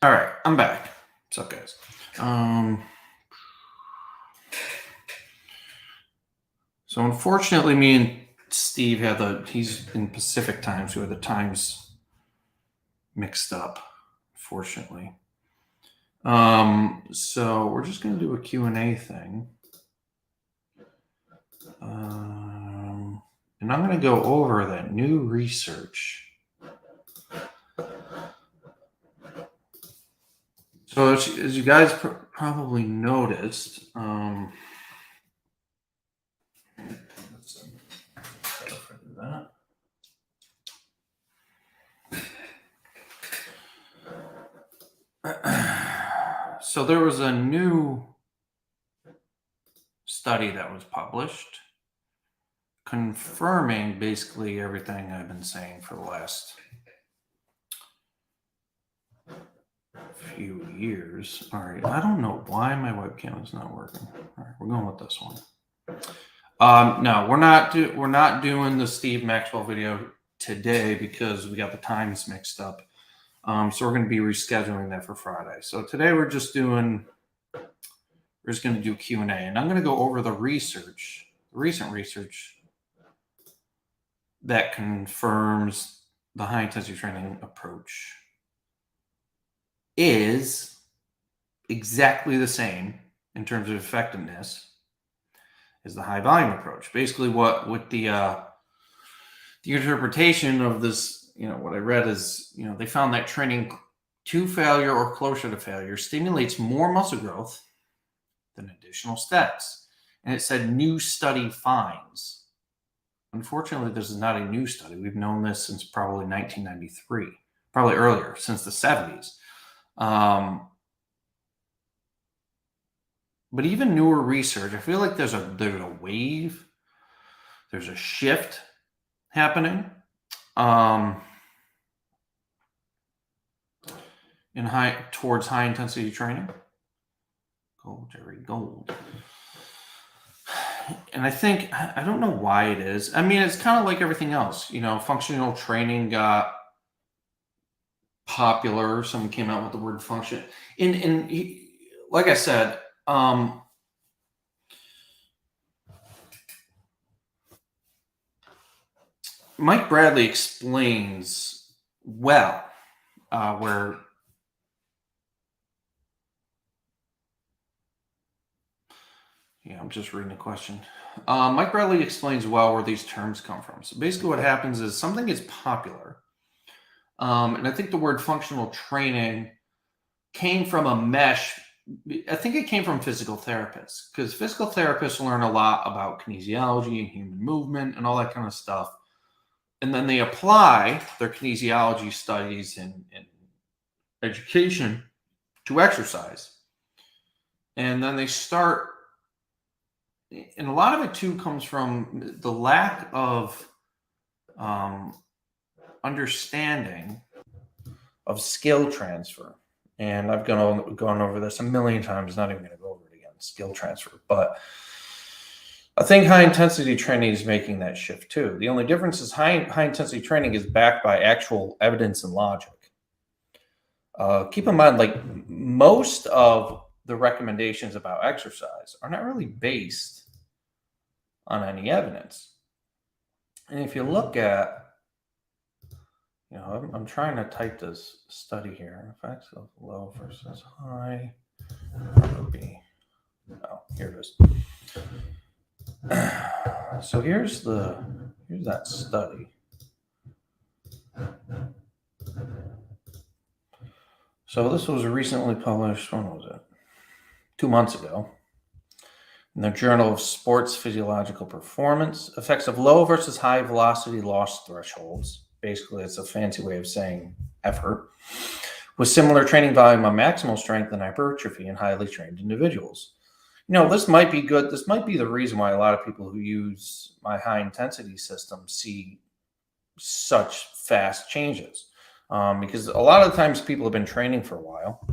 All right, I'm back. What's up, guys? So unfortunately, me and Steve he's in Pacific time, so we had the times mixed up, fortunately. So we're just gonna do a Q&A thing. And I'm gonna go over that new research. So as you guys probably noticed, so there was a new study that was published confirming basically everything I've been saying for the last few years. All right, I don't know why my webcam is not working. All right, we're going with this one. No, we're not doing the Steve Maxwell video today because we got the times mixed up. So we're going to be rescheduling that for Friday. So today we're just going to do Q&A, and I'm going to go over the recent research that confirms the high intensity training approach is exactly the same in terms of effectiveness as the high volume approach. Basically, what the interpretation of this, what I read is, they found that training to failure or closer to failure stimulates more muscle growth than additional steps. And it said new study finds. Unfortunately, this is not a new study. We've known this since probably 1993, probably earlier, since the 70s. But even newer research, I feel like there's a wave, there's a shift happening towards high intensity training. Gold, Jerry, gold. And I don't know why it is. I mean, it's kind of like everything else. Functional training got popular. Someone came out with the word function. Like I said, Mike Bradley explains well where. Yeah, I'm just reading the question. Mike Bradley explains well where these terms come from. So basically what happens is something is popular. And I think the word functional training came from a mesh. I think it came from physical therapists, because physical therapists learn a lot about kinesiology and human movement and all that kind of stuff. And then they apply their kinesiology studies and education to exercise. And then they start, and a lot of it too comes from the lack of understanding of skill transfer. And I've gone over this a million times, not even going to go over it again, skill transfer. But I think high intensity training is making that shift too. The only difference is high intensity training is backed by actual evidence and logic. Keep in mind, like, most of the recommendations about exercise are not really based on any evidence. And if you look at, I'm trying to type this study here. Effects of low versus high. Here it is. So here's that study. So this was recently published. When was it? 2 months ago. In the Journal of Sports Physiological Performance, effects of low versus high velocity loss thresholds. Basically, it's a fancy way of saying effort, with similar training volume on maximal strength and hypertrophy in highly trained individuals. This might be good. This might be the reason why a lot of people who use my high intensity system see such fast changes. Because a lot of the times people have been training for a while,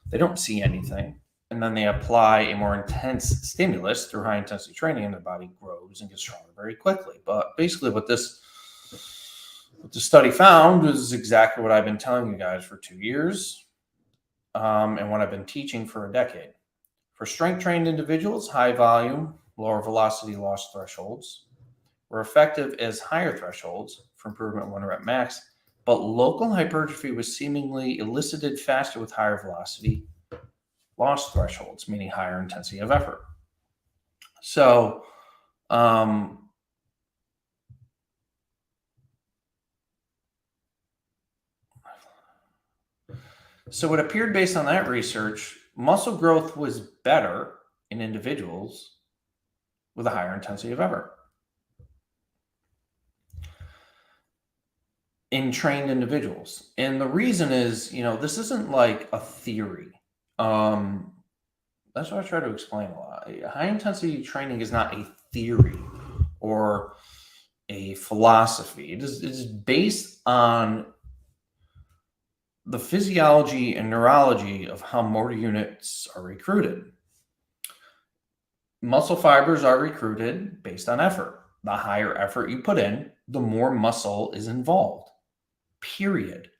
they don't see anything. And then they apply a more intense stimulus through high intensity training, and the body grows and gets stronger very quickly. But basically what the study found was exactly what I've been telling you guys for 2 years. and what I've been teaching for a decade. For strength-trained individuals, high volume, lower velocity loss thresholds were effective as higher thresholds for improvement 1 rep max, but local hypertrophy was seemingly elicited faster with higher velocity loss thresholds, meaning higher intensity of effort. So, it appeared based on that research, muscle growth was better in individuals with a higher intensity of effort. In trained individuals. And the reason is, this isn't like a theory. That's what I try to explain a lot. High intensity training is not a theory or a philosophy. It is based on the physiology and neurology of how motor units are recruited. Muscle fibers are recruited based on effort. The higher effort you put in, the more muscle is involved. Period.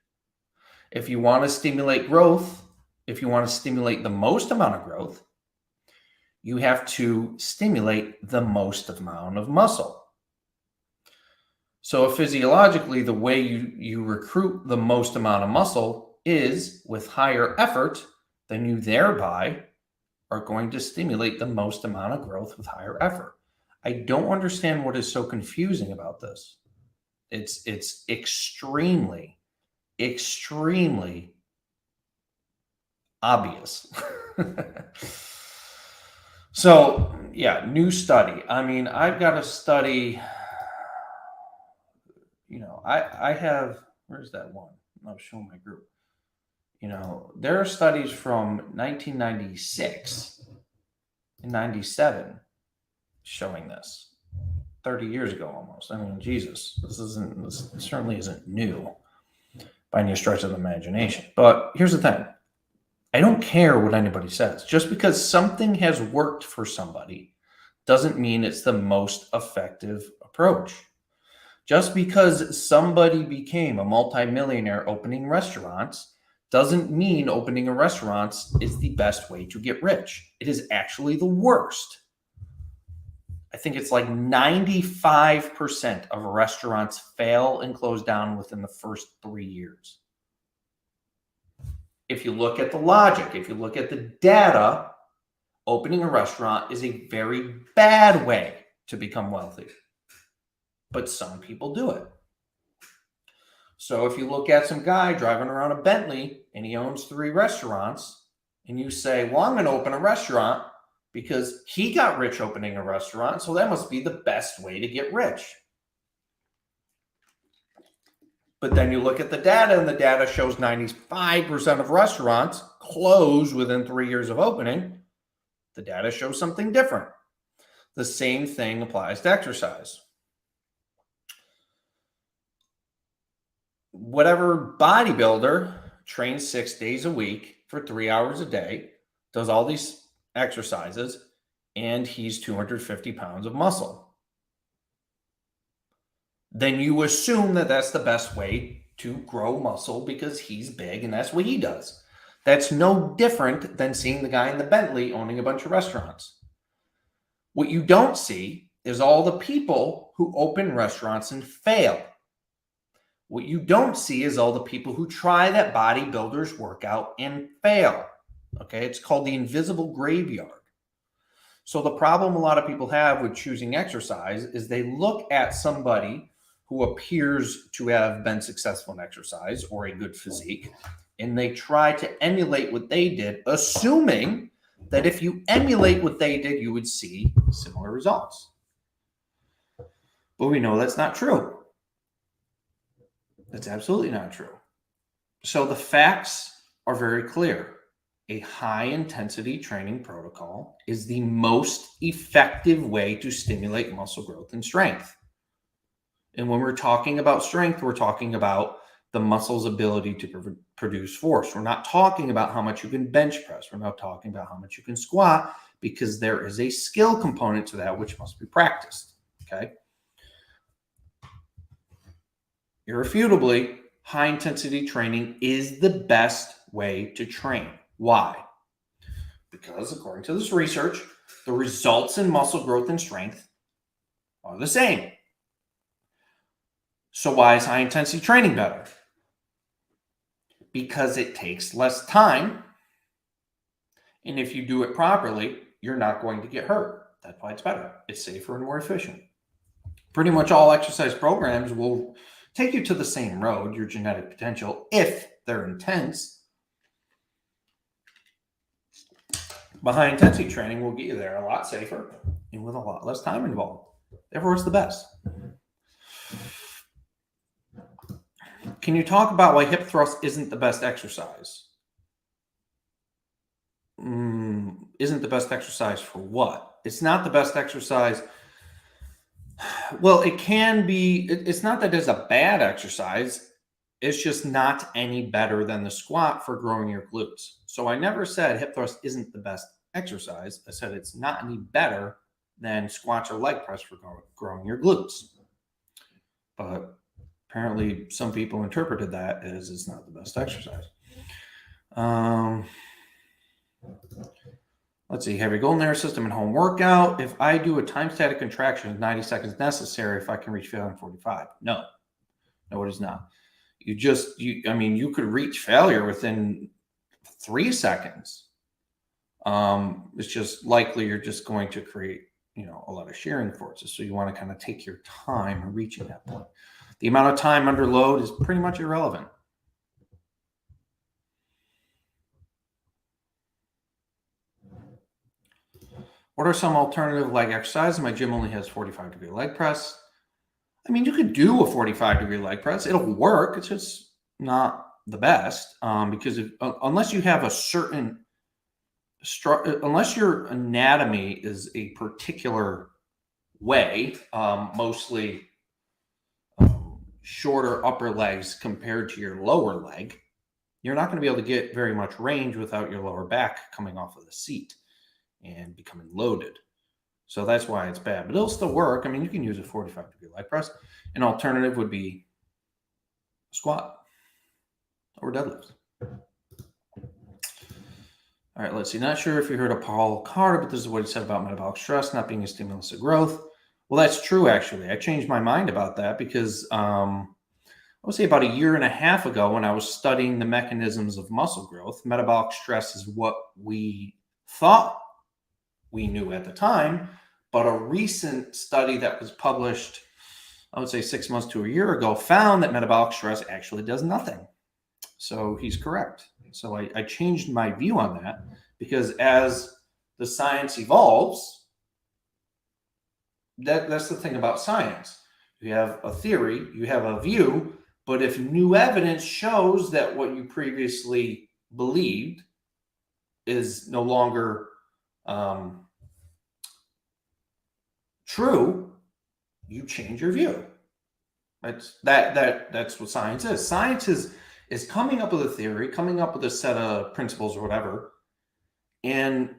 If you want to stimulate growth, if you want to stimulate the most amount of growth, you have to stimulate the most amount of muscle. So physiologically, the way you recruit the most amount of muscle is with higher effort, then you thereby are going to stimulate the most amount of growth with higher effort. I don't understand what is so confusing about this. It's extremely, extremely obvious. So, yeah, new study. I mean, I've got a study, I have, where's that one? I'll show my group. There are studies from 1996 and 97 showing this. 30 years ago almost. I mean, Jesus, this certainly isn't new by any stretch of the imagination. But here's the thing. I don't care what anybody says. Just because something has worked for somebody doesn't mean it's the most effective approach. Just because somebody became a multimillionaire opening restaurants doesn't mean opening a restaurant is the best way to get rich. It is actually the worst. I think it's like 95% of restaurants fail and close down within the first 3 years. If you look at the logic, if you look at the data, opening a restaurant is a very bad way to become wealthy. But some people do it. So if you look at some guy driving around a Bentley and he owns 3 restaurants, and you say, well, I'm going to open a restaurant because he got rich opening a restaurant, so that must be the best way to get rich. But then you look at the data, and the data shows 95% of restaurants close within 3 years of opening. The data shows something different. The same thing applies to exercise. Whatever bodybuilder trains 6 days a week for 3 hours a day, does all these exercises, and he's 250 pounds of muscle. Then you assume that that's the best way to grow muscle because he's big and that's what he does. That's no different than seeing the guy in the Bentley owning a bunch of restaurants. What you don't see is all the people who open restaurants and fail. What you don't see is all the people who try that bodybuilder's workout and fail. Okay, it's called the invisible graveyard. So the problem a lot of people have with choosing exercise is they look at somebody who appears to have been successful in exercise or a good physique, and they try to emulate what they did, assuming that if you emulate what they did, you would see similar results. But we know that's not true. That's absolutely not true. So the facts are very clear. A high-intensity training protocol is the most effective way to stimulate muscle growth and strength. And when we're talking about strength, we're talking about the muscle's ability to produce force. We're not talking about how much you can bench press. We're not talking about how much you can squat, because there is a skill component to that which must be practiced. Okay. Irrefutably, high-intensity training is the best way to train. Why? Because according to this research, the results in muscle growth and strength are the same. So why is high intensity training better? Because it takes less time. And if you do it properly, you're not going to get hurt. That's why it's better. It's safer and more efficient. Pretty much all exercise programs will take you to the same road, your genetic potential, if they're intense. But high intensity training will get you there a lot safer and with a lot less time involved. Therefore, it's the best. Can you talk about why hip thrust isn't the best exercise? Isn't the best exercise for what? It's not the best exercise. Well, it can be. It's not that it's a bad exercise. It's just not any better than the squat for growing your glutes. So I never said hip thrust isn't the best exercise. I said it's not any better than squats or leg press for growing your glutes. But apparently some people interpreted that as it's not the best exercise. Let's see. Have your Golden Era system and home workout. If I do a time static contraction, 90 seconds necessary if I can reach failure in 45. No, it is not. You could reach failure within 3 seconds. It's just likely you're just going to create, a lot of shearing forces. So you want to kind of take your time reaching that point. The amount of time under load is pretty much irrelevant. What are some alternative leg exercises? My gym only has 45-degree leg press. You could do a 45-degree leg press. It'll work. It's just not the best because unless you have a certain unless your anatomy is a particular way, mostly shorter upper legs compared to your lower leg, you're not going to be able to get very much range without your lower back coming off of the seat and becoming loaded. So that's why it's bad, but it'll still work. You can use a 45-degree leg press. An alternative would be squat or deadlift. All right, let's see. Not sure if you heard of Paul Carter, but this is what he said about metabolic stress not being a stimulus of growth. Well, that's true, actually. I changed my mind about that because I would say about a year and a half ago when I was studying the mechanisms of muscle growth, metabolic stress is what we thought we knew at the time, but a recent study that was published, I would say 6 months to a year ago, found that metabolic stress actually does nothing. So he's correct. So I changed my view on that because as the science evolves, that's the thing about science. You have a theory, you have a view, but if new evidence shows that what you previously believed is no longer true, you change your view. That's what science is. Science is coming up with a theory, coming up with a set of principles or whatever, and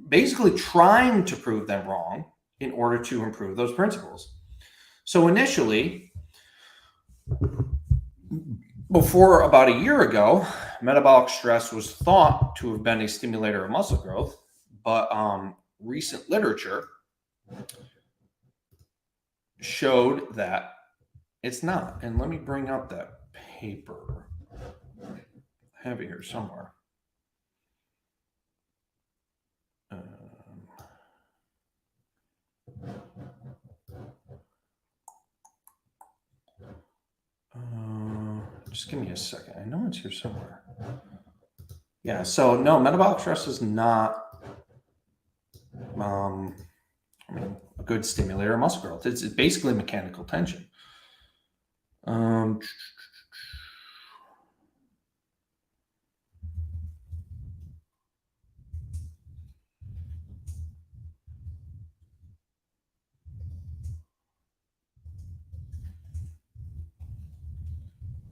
basically trying to prove them wrong in order to improve those principles. So initially, before about a year ago, metabolic stress was thought to have been a stimulator of muscle growth, but recent literature showed that it's not. And let me bring up that paper. I have it here somewhere. Just give me a second. I know it's here somewhere. Yeah, so no, metabolic stress is not a good stimulator of muscle growth. It's basically mechanical tension. Let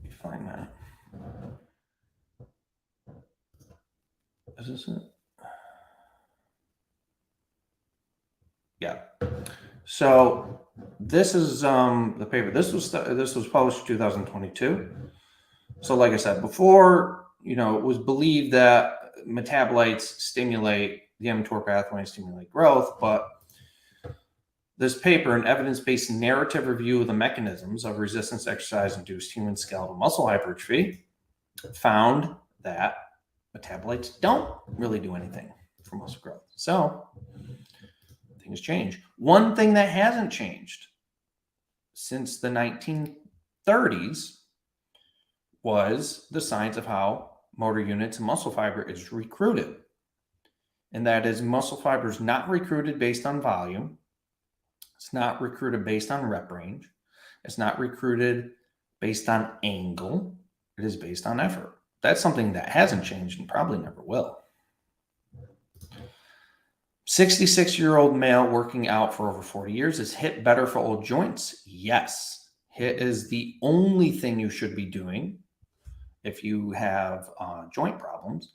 me find that. Is this it? Yeah. So this is the paper. This was published in 2022. So like I said before, it was believed that metabolites stimulate the mTOR pathway and stimulate growth, but this paper, an evidence-based narrative review of the mechanisms of resistance exercise-induced human skeletal muscle hypertrophy, found that metabolites don't really do anything for muscle growth. So things change. One thing that hasn't changed since the 1930s was the science of how motor units and muscle fiber is recruited. And that is, muscle fiber is not recruited based on volume. It's not recruited based on rep range. It's not recruited based on angle. It is based on effort. That's something that hasn't changed and probably never will. 66-year-old male working out for over 40 years. Is HIIT better for old joints? Yes. HIIT is the only thing you should be doing if you have joint problems.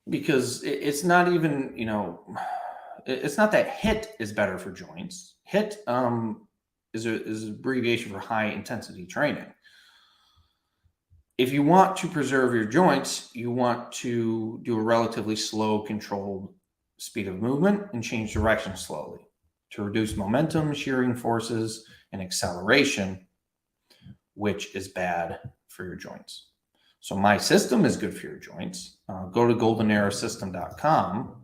Because it's not even, it's not that HIIT is better for joints. HIIT is an abbreviation for high intensity training. If you want to preserve your joints, you want to do a relatively slow, controlled speed of movement and change direction slowly to reduce momentum, shearing forces, and acceleration, which is bad for your joints. So my system is good for your joints. Go to goldenerasystem.com,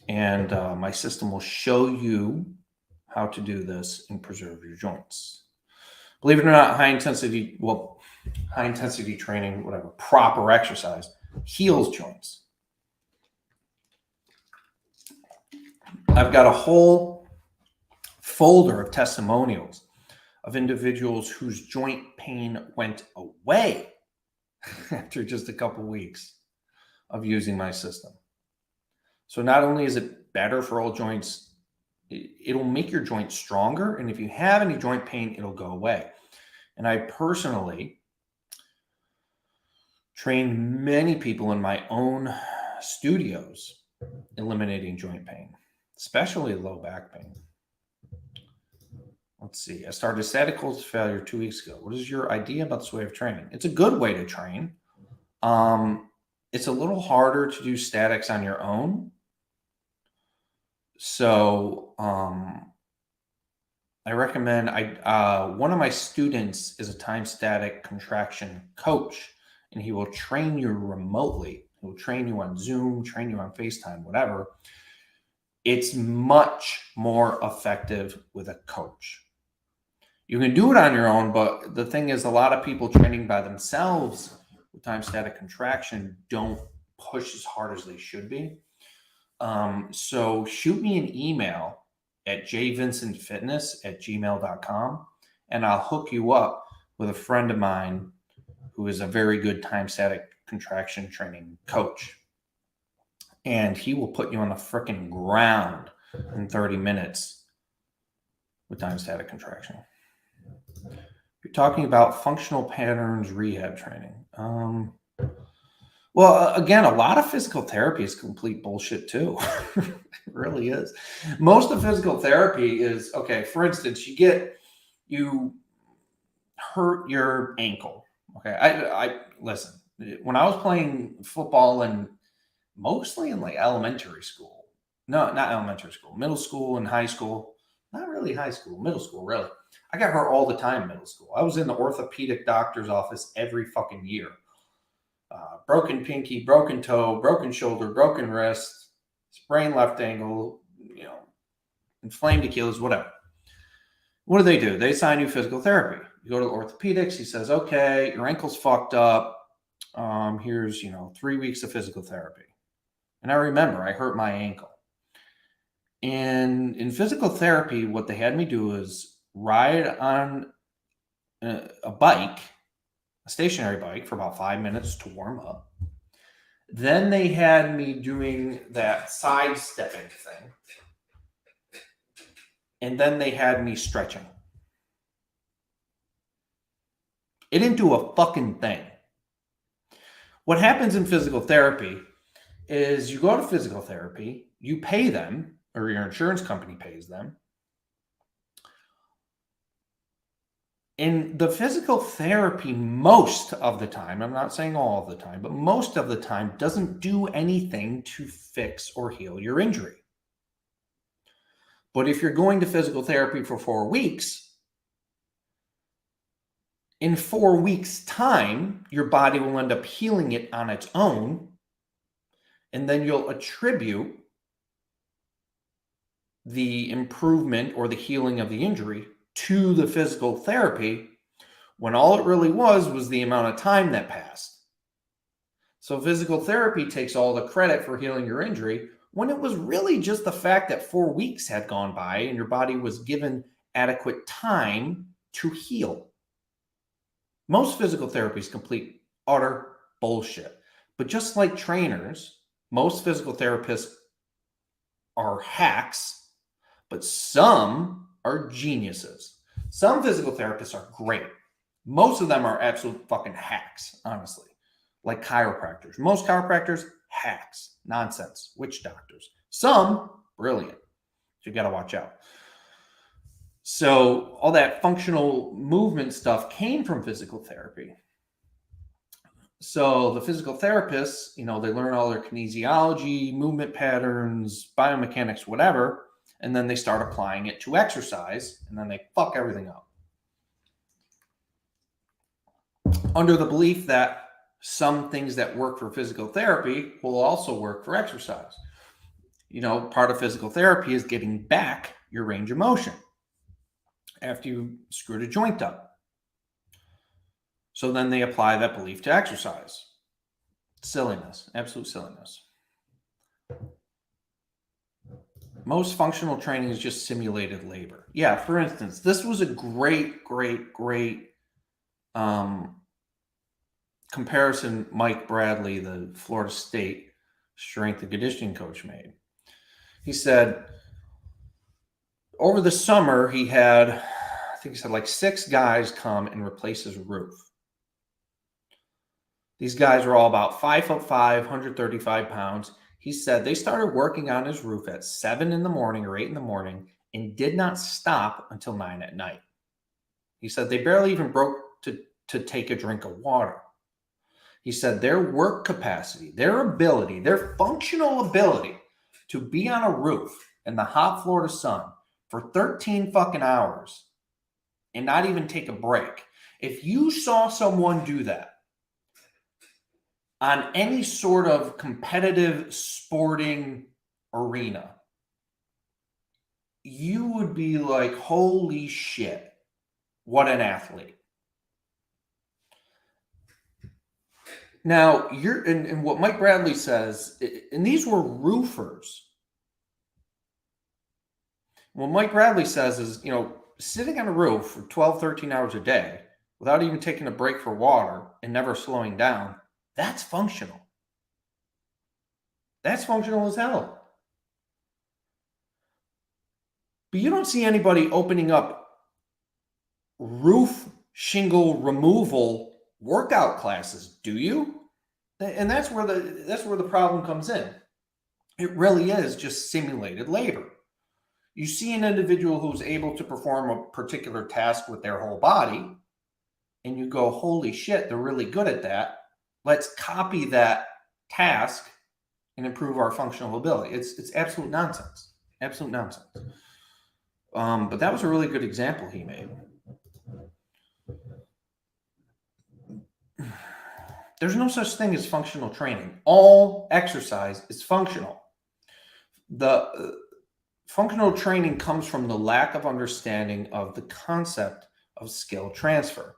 and my system will show you how to do this and preserve your joints. Believe it or not, high intensity training, whatever, proper exercise, heals joints. I've got a whole folder of testimonials of individuals whose joint pain went away after just a couple weeks of using my system. So not only is it better for all joints, it'll make your joint stronger. And if you have any joint pain, it'll go away. And I personally train many people in my own studios, eliminating joint pain, especially low back pain. Let's see. I started static holds failure 2 weeks ago. What is your idea about this way of training? It's a good way to train. It's a little harder to do statics on your own. So I recommend, one of my students is a time static contraction coach, and he will train you remotely. He will train you on Zoom, train you on FaceTime, whatever. It's much more effective with a coach. You can do it on your own, but the thing is, a lot of people training by themselves with time static contraction don't push as hard as they should be. So shoot me an email at jvincentfitness@gmail.com, and I'll hook you up with a friend of mine who is a very good time static contraction training coach. And he will put you on the freaking ground in 30 minutes with time static contraction. You're talking about functional patterns rehab training. Well, again, a lot of physical therapy is complete bullshit too. It really is. Most of physical therapy is, okay, for instance, you hurt your ankle. Okay, I listen, when I was playing football and mostly in like elementary school, no, not elementary school, middle school and high school, not really high school, middle school, really. I got hurt all the time in middle school. I was in the orthopedic doctor's office every fucking year. Broken pinky, broken toe, broken shoulder, broken wrist, sprained left ankle, inflamed Achilles, whatever. What do? They assign you physical therapy. You go to the orthopedics. He says, okay, your ankle's fucked up. Here's, 3 weeks of physical therapy. And I remember I hurt my ankle. And in physical therapy, what they had me do is ride on a bike, a stationary bike, for about 5 minutes to warm up. Then they had me doing that sidestepping thing. And then they had me stretching. It didn't do a fucking thing. What happens in physical therapy is you go to physical therapy, you pay them, or your insurance company pays them. in the physical therapy, most of the time, I'm not saying all of the time, but most of the time, doesn't do anything to fix or heal your injury. But if you're going to physical therapy for 4 weeks, in 4 weeks' time, your body will end up healing it on its own, and then you'll attribute the improvement or the healing of the injury to the physical therapy, when all it really was the amount of time that passed. So physical therapy takes all the credit for healing your injury, when it was really just the fact that 4 weeks had gone by and your body was given adequate time to heal. Most physical therapy is complete, utter bullshit. But just like trainers, most physical therapists are hacks, but some are geniuses. Some physical therapists are great. Most of them are absolute fucking hacks, honestly. Like chiropractors. Most chiropractors, hacks, nonsense, witch doctors. Some, brilliant. So you got to watch out. So all that functional movement stuff came from physical therapy. So the physical therapists, they learn all their kinesiology, movement patterns, biomechanics, whatever, and then they start applying it to exercise, and then they fuck everything up. Under the belief that some things that work for physical therapy will also work for exercise. Part of physical therapy is getting back your range of motion after you screwed a joint up. So then they apply that belief to exercise. Silliness, absolute silliness. Most functional training is just simulated labor. Yeah, for instance, this was a great comparison Mike Bradley, the Florida State strength and conditioning coach, made. He said over the summer he had like 6 guys come and replace his roof. These guys were all about 5'5", 135 pounds. He said they started working on his roof at 7 in the morning or 8 in the morning and did not stop until 9 at night. He said they barely even broke to take a drink of water. He said their work capacity, their ability, their functional ability to be on a roof in the hot Florida sun for 13 fucking hours and not even take a break. If you saw someone do that on any sort of competitive sporting arena, you would be like, holy shit, what an athlete. Now, and what Mike Bradley says, and these were roofers. What Mike Bradley says is, sitting on a roof for 12, 13 hours a day without even taking a break for water and never slowing down, that's functional. That's functional as hell. But you don't see anybody opening up roof shingle removal workout classes, do you? And that's where the problem comes in. It really is just simulated labor. You see an individual who's able to perform a particular task with their whole body, and you go, holy shit, they're really good at that. Let's copy that task and improve our functional ability. It's absolute nonsense. Absolute nonsense. But that was a really good example he made. There's no such thing as functional training. All exercise is functional. The functional training comes from the lack of understanding of the concept of skill transfer.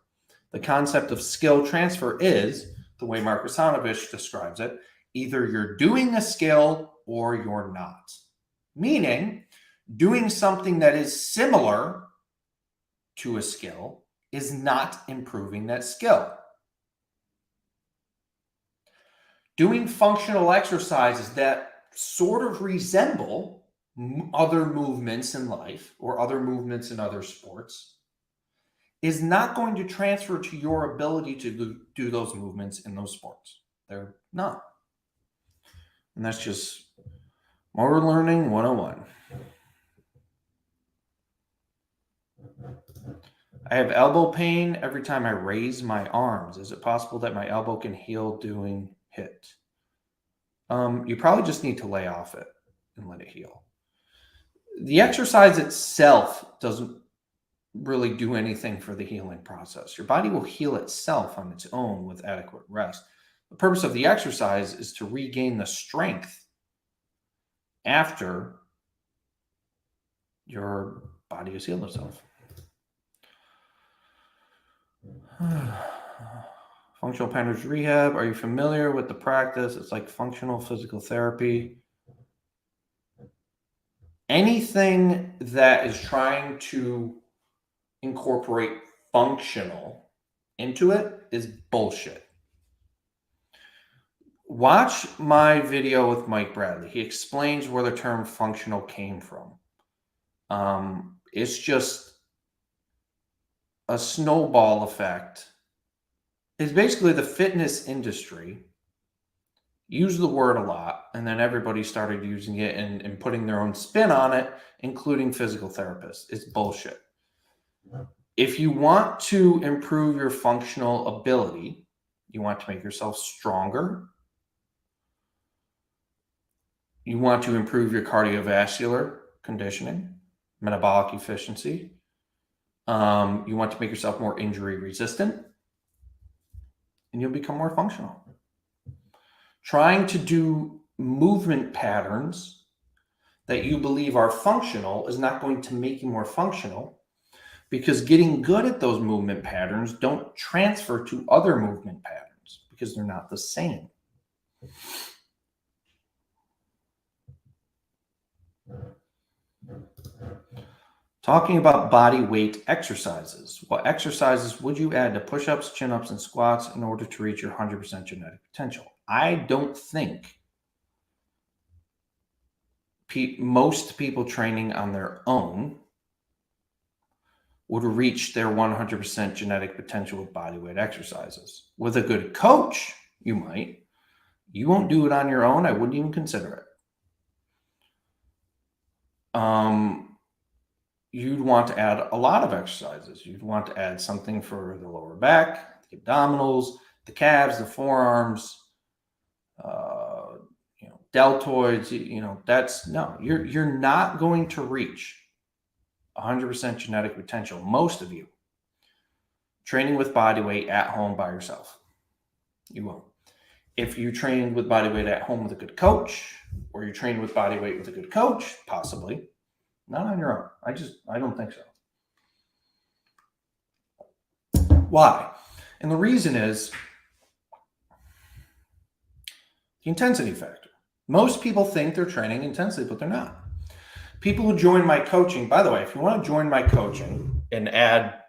The concept of skill transfer is, the way Mark Rasanovich describes it, either you're doing a skill or you're not. Meaning, doing something that is similar to a skill is not improving that skill. Doing functional exercises that sort of resemble other movements in life or other movements in other sports is not going to transfer to your ability to do those movements in those sports. They're not. And that's just motor learning 101. I have elbow pain every time I raise my arms. Is it possible that my elbow can heal doing HIIT? You probably just need to lay off it and let it heal. The exercise itself doesn't really do anything for the healing process. Your body will heal itself on its own with adequate rest. The purpose of the exercise is to regain the strength after your body has healed itself. Functional patterns rehab. Are you familiar with the practice? It's like functional physical therapy. Anything that is trying to incorporate functional into it is bullshit. Watch my video with Mike Bradley. He explains where the term functional came from. It's just a snowball effect. It's basically the fitness industry used the word a lot, and then everybody started using it and putting their own spin on it, including physical therapists. It's bullshit. If you want to improve your functional ability, you want to make yourself stronger, you want to improve your cardiovascular conditioning, metabolic efficiency, you want to make yourself more injury resistant, and you'll become more functional. Trying to do movement patterns that you believe are functional is not going to make you more functional, because getting good at those movement patterns don't transfer to other movement patterns because they're not the same. Talking about body weight exercises. What exercises would you add to push-ups, chin-ups, and squats in order to reach your 100% genetic potential? I don't think most people training on their own would reach their 100% genetic potential with body weight exercises. With a good coach, you might. You won't do it on your own. I wouldn't even consider it. You'd want to add a lot of exercises. You'd want to add something for the lower back, the abdominals, the calves, the forearms, deltoids. You're not going to reach 100% genetic potential. Most of you training with body weight at home by yourself, you won't. If you train with body weight at home with a good coach, or you train with body weight with a good coach, possibly. Not on your own. I don't think so. Why? And the reason is the intensity factor. Most people think they're training intensely, but they're not. People who join my coaching, by the way, if you want to join my coaching and add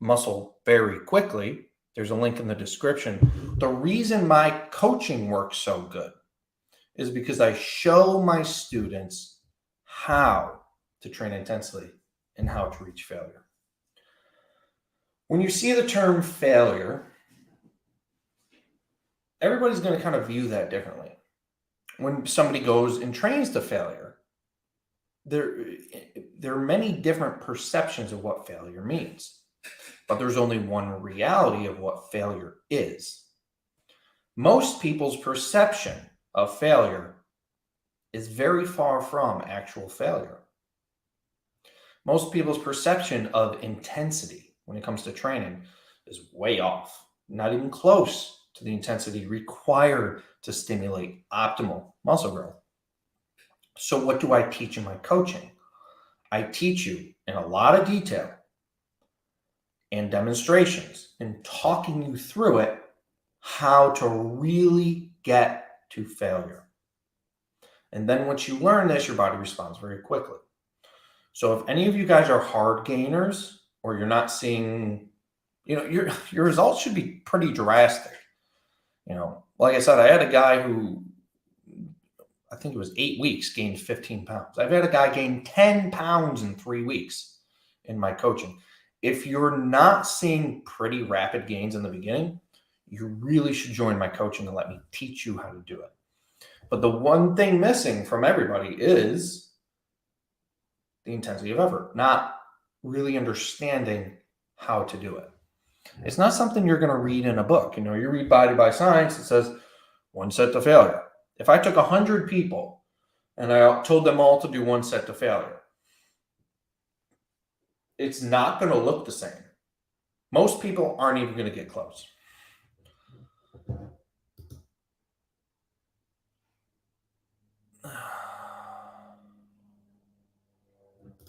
muscle very quickly, there's a link in the description. The reason my coaching works so good is because I show my students how to train intensely and how to reach failure. When you see the term failure, everybody's going to kind of view that differently. When somebody goes and trains to failure, there are many different perceptions of what failure means, but there's only one reality of what failure is. Most people's perception of failure is very far from actual failure. Most people's perception of intensity when it comes to training is way off, not even close to the intensity required to stimulate optimal muscle growth. So what do I teach in my coaching? I teach you in a lot of detail and demonstrations and talking you through it, how to really get to failure. And then once you learn this, your body responds very quickly. So if any of you guys are hard gainers, or you're not seeing, your results should be pretty drastic. Like I said, I had a guy who, I think it was 8 weeks, gained 15 pounds. I've had a guy gain 10 pounds in 3 weeks in my coaching. If you're not seeing pretty rapid gains in the beginning, you really should join my coaching and let me teach you how to do it. But the one thing missing from everybody is the intensity of effort, not really understanding how to do it. It's not something you're going to read in a book. You read Body by Science, it says 1 set to failure. If I took 100 people and I told them all to do 1 set to failure, it's not going to look the same. Most people aren't even going to get close.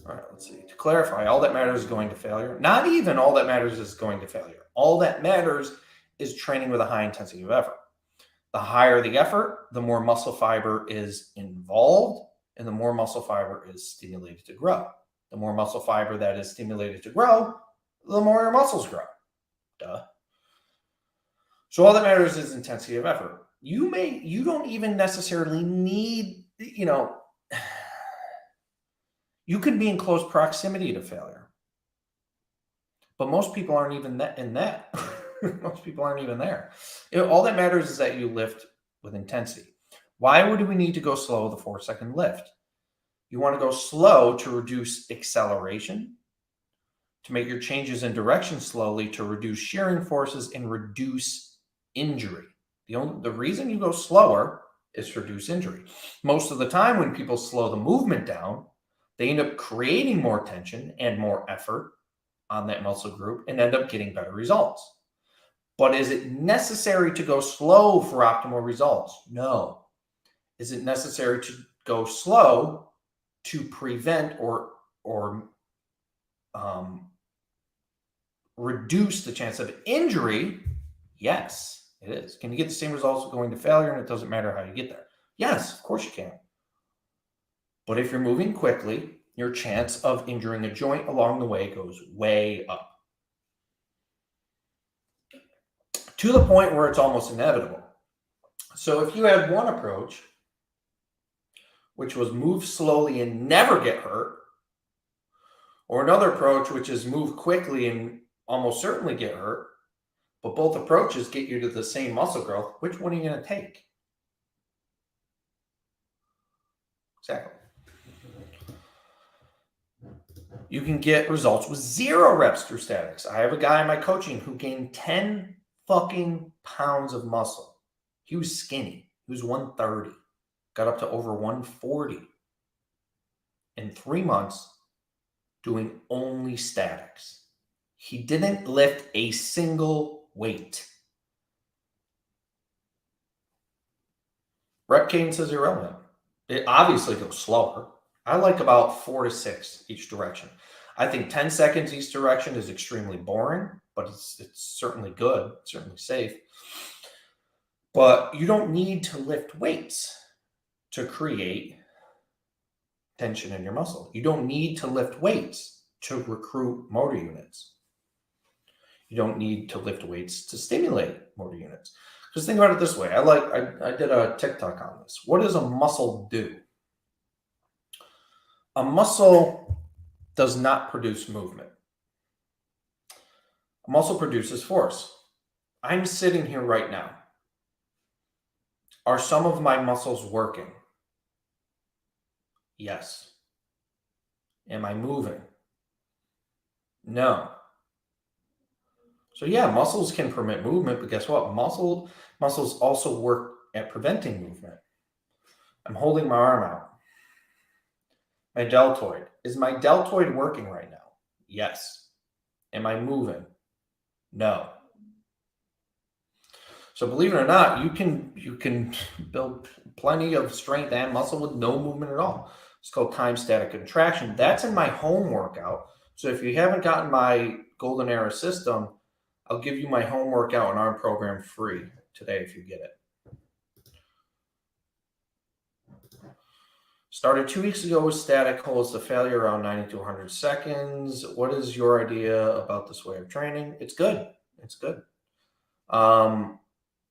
All right, let's see. To clarify, all that matters is going to failure. Not even all that matters is going to failure. All that matters is training with a high intensity of effort. The higher the effort, the more muscle fiber is involved, and the more muscle fiber is stimulated to grow. The more muscle fiber that is stimulated to grow, the more your muscles grow. Duh. So all that matters is intensity of effort. You don't even necessarily need, you could be in close proximity to failure. But most people aren't even in that. Most people aren't even there. All that matters is that you lift with intensity. Why would we need to go slow with a 4-second lift? You want to go slow to reduce acceleration, to make your changes in direction slowly, to reduce shearing forces and reduce injury. The reason you go slower is to reduce injury. Most of the time when people slow the movement down, they end up creating more tension and more effort on that muscle group and end up getting better results. But is it necessary to go slow for optimal results? No. Is it necessary to go slow to prevent or reduce the chance of injury? Yes, it is. Can you get the same results going to failure and it doesn't matter how you get there? Yes, of course you can. But if you're moving quickly, your chance of injuring a joint along the way goes way up, to the point where it's almost inevitable. So if you had one approach, which was move slowly and never get hurt, or another approach, which is move quickly and almost certainly get hurt, but both approaches get you to the same muscle growth, which one are you going to take? Exactly. You can get results with 0 reps through statics. I have a guy in my coaching who gained 10 fucking pounds of muscle. He was skinny. He was 130. Got up to over 140 in 3 months doing only statics. He didn't lift a single weight. Rep cadence is irrelevant. It obviously goes slower. I like about 4 to 6 each direction. I think 10 seconds each direction is extremely boring, but it's certainly good, certainly safe. But you don't need to lift weights to create tension in your muscle. You don't need to lift weights to recruit motor units. You don't need to lift weights to stimulate motor units. Just think about it this way. I did a TikTok on this. What does a muscle do? A muscle does not produce movement. A muscle produces force. I'm sitting here right now. Are some of my muscles working? Yes. Am I moving? No. So yeah, muscles can permit movement, but guess what? Muscles also work at preventing movement. I'm holding my arm out. My deltoid. Is my deltoid working right now? Yes. Am I moving? No. So believe it or not, you can build plenty of strength and muscle with no movement at all. It's called time static contraction. That's in my home workout. So if you haven't gotten my Golden Era system, I'll give you my home workout and arm program free today if you get it. Started 2 weeks ago with static, holds the failure around 90 to 100 seconds. What is your idea about this way of training? It's good. It's good.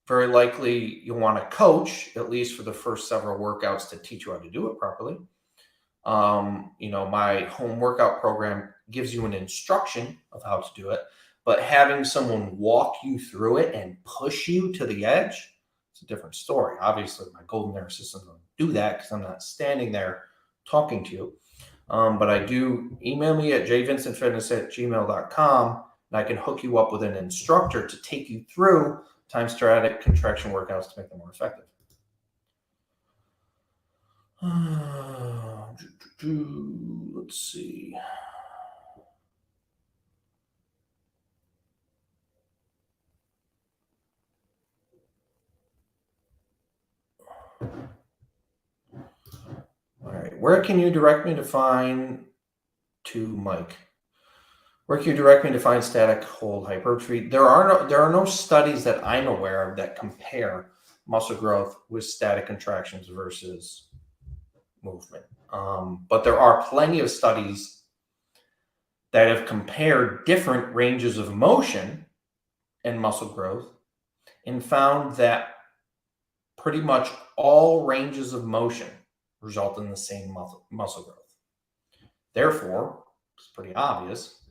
Very likely you'll want to coach, at least for the first several workouts, to teach you how to do it properly. My home workout program gives you an instruction of how to do it, but having someone walk you through it and push you to the edge, it's a different story. Obviously, my Golden Era system doesn't do that because I'm not standing there talking to you. But I do email me at jvincentfitness@gmail.com. And I can hook you up with an instructor to take you through time static contraction workouts to make them more effective. Let's see. All right, where can you direct me to find Mike? Where can you direct me to find static hold hypertrophy? There are no studies that I'm aware of that compare muscle growth with static contractions versus movement. But there are plenty of studies that have compared different ranges of motion and muscle growth and found that pretty much all ranges of motion result in the same muscle growth. Therefore, it's pretty obvious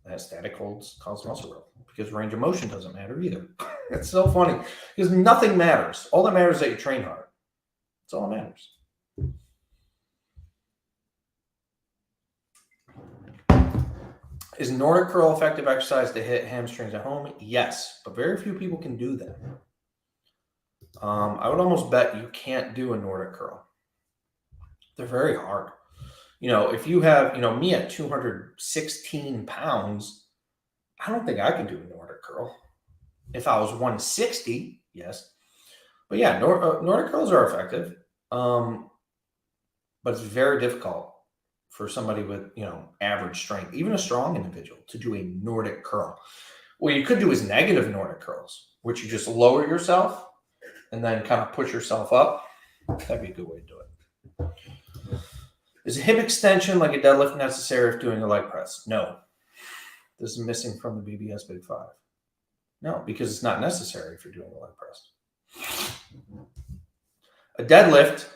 that static holds cause muscle growth because range of motion doesn't matter either. It's so funny because nothing matters. All that matters is that you train hard. That's all that matters. Is Nordic curl effective exercise to hit hamstrings at home? Yes, but very few people can do that. I would almost bet you can't do a Nordic curl. They're very hard. If you have, me at 216 pounds, I don't think I can do a Nordic curl. If I was 160, yes. But yeah, Nordic curls are effective. But it's very difficult for somebody with, average strength, even a strong individual, to do a Nordic curl. What you could do is negative Nordic curls, which you just lower yourself and then kind of push yourself up. That'd be a good way to do it. Is a hip extension like a deadlift necessary if doing a leg press? No. This is missing from the BBS Big Five. No, because it's not necessary if you're doing a leg press. A deadlift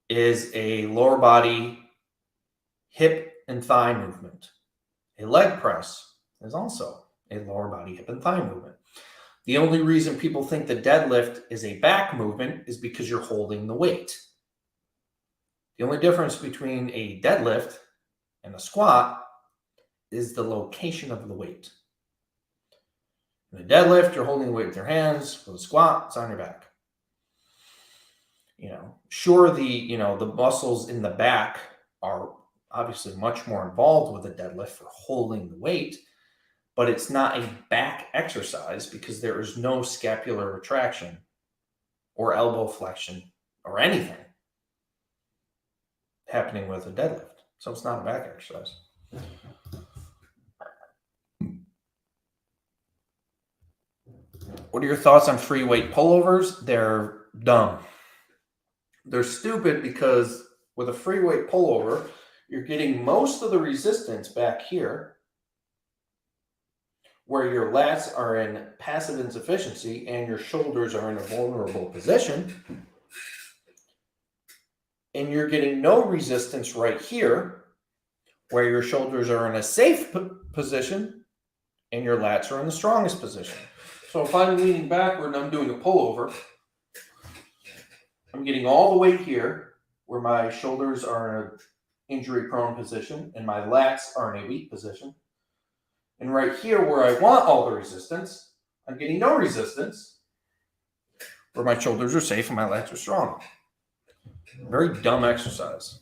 is a lower body hip and thigh movement. A leg press is also a lower body hip and thigh movement. The only reason people think the deadlift is a back movement is because you're holding the weight. The only difference between a deadlift and a squat is the location of the weight. In a deadlift, you're holding the weight with your hands. With a squat, it's on your back. Sure, the muscles in the back are obviously much more involved with a deadlift for holding the weight, but it's not a back exercise because there is no scapular retraction or elbow flexion or anything happening with a deadlift. So it's not a back exercise. What are your thoughts on free weight pullovers? They're dumb. They're stupid because with a free weight pullover, you're getting most of the resistance back here where your lats are in passive insufficiency and your shoulders are in a vulnerable position. And you're getting no resistance right here where your shoulders are in a safe position and your lats are in the strongest position. So if I'm leaning backward and I'm doing a pullover, I'm getting all the weight here where my shoulders are in an injury-prone position and my lats are in a weak position. And right here where I want all the resistance, I'm getting no resistance where my shoulders are safe and my lats are strong. Very dumb exercise.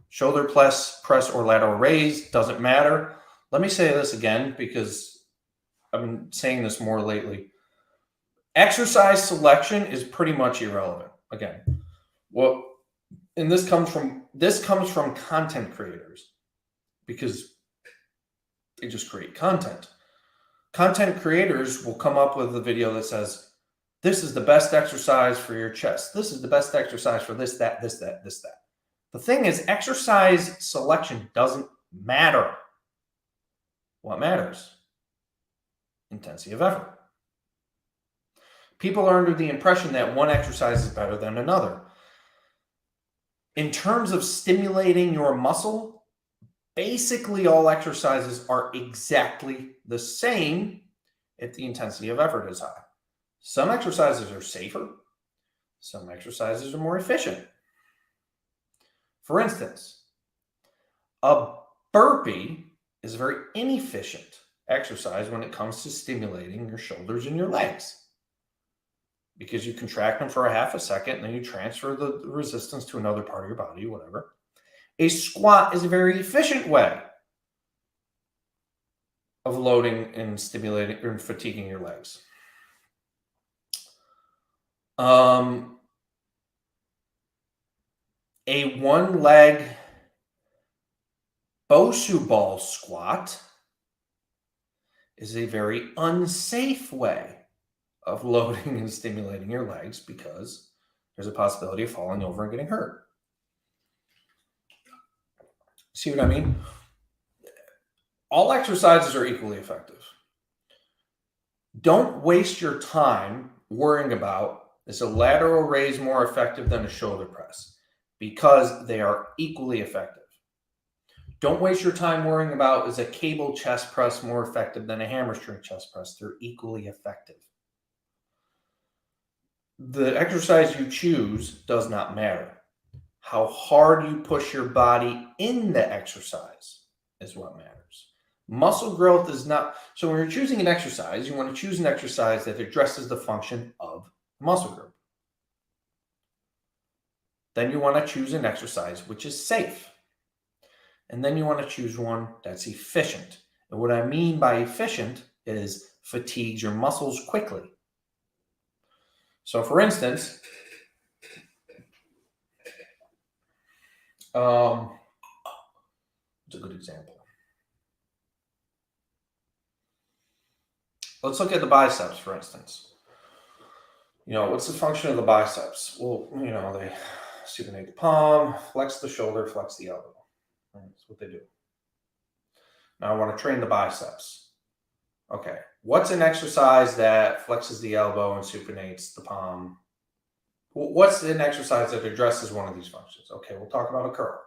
Shoulder press or lateral raise, doesn't matter. Let me say this again because I've been saying this more lately. Exercise selection is pretty much irrelevant. Again, and this comes from content creators because they just create content. Content creators will come up with a video that says, this is the best exercise for your chest. This is the best exercise for this, that, this, that, this, that. The thing is, exercise selection doesn't matter. What matters? Intensity of effort. People are under the impression that one exercise is better than another. In terms of stimulating your muscle, basically all exercises are exactly the same if the intensity of effort is high. Some exercises are safer. Some exercises are more efficient. For instance, a burpee is a very inefficient exercise when it comes to stimulating your shoulders and your legs, because you contract them for a half a second and then you transfer the resistance to another part of your body, whatever. A squat is a very efficient way of loading and stimulating or fatiguing your legs. A one-leg Bosu ball squat is a very unsafe way of loading and stimulating your legs because there's a possibility of falling over and getting hurt. See what I mean? All exercises are equally effective. Don't waste your time worrying about, is a lateral raise more effective than a shoulder press? Because they are equally effective. Don't waste your time worrying about, is a cable chest press more effective than a hamstring chest press? They're equally effective. The exercise you choose does not matter. How hard you push your body in the exercise is what matters. Muscle growth is not. So when you're choosing an exercise, you want to choose an exercise that addresses the function of the muscle group. Then you want to choose an exercise which is safe. And then you want to choose one that's efficient. And what I mean by efficient is fatigues your muscles quickly. So for instance, it's a good example. Let's look at the biceps, for instance. What's the function of the biceps? Well, they supinate the palm, flex the shoulder, flex the elbow. That's what they do. Now I want to train the biceps. Okay, what's an exercise that flexes the elbow and supinates the palm? What's an exercise that addresses one of these functions? Okay, we'll talk about a curl.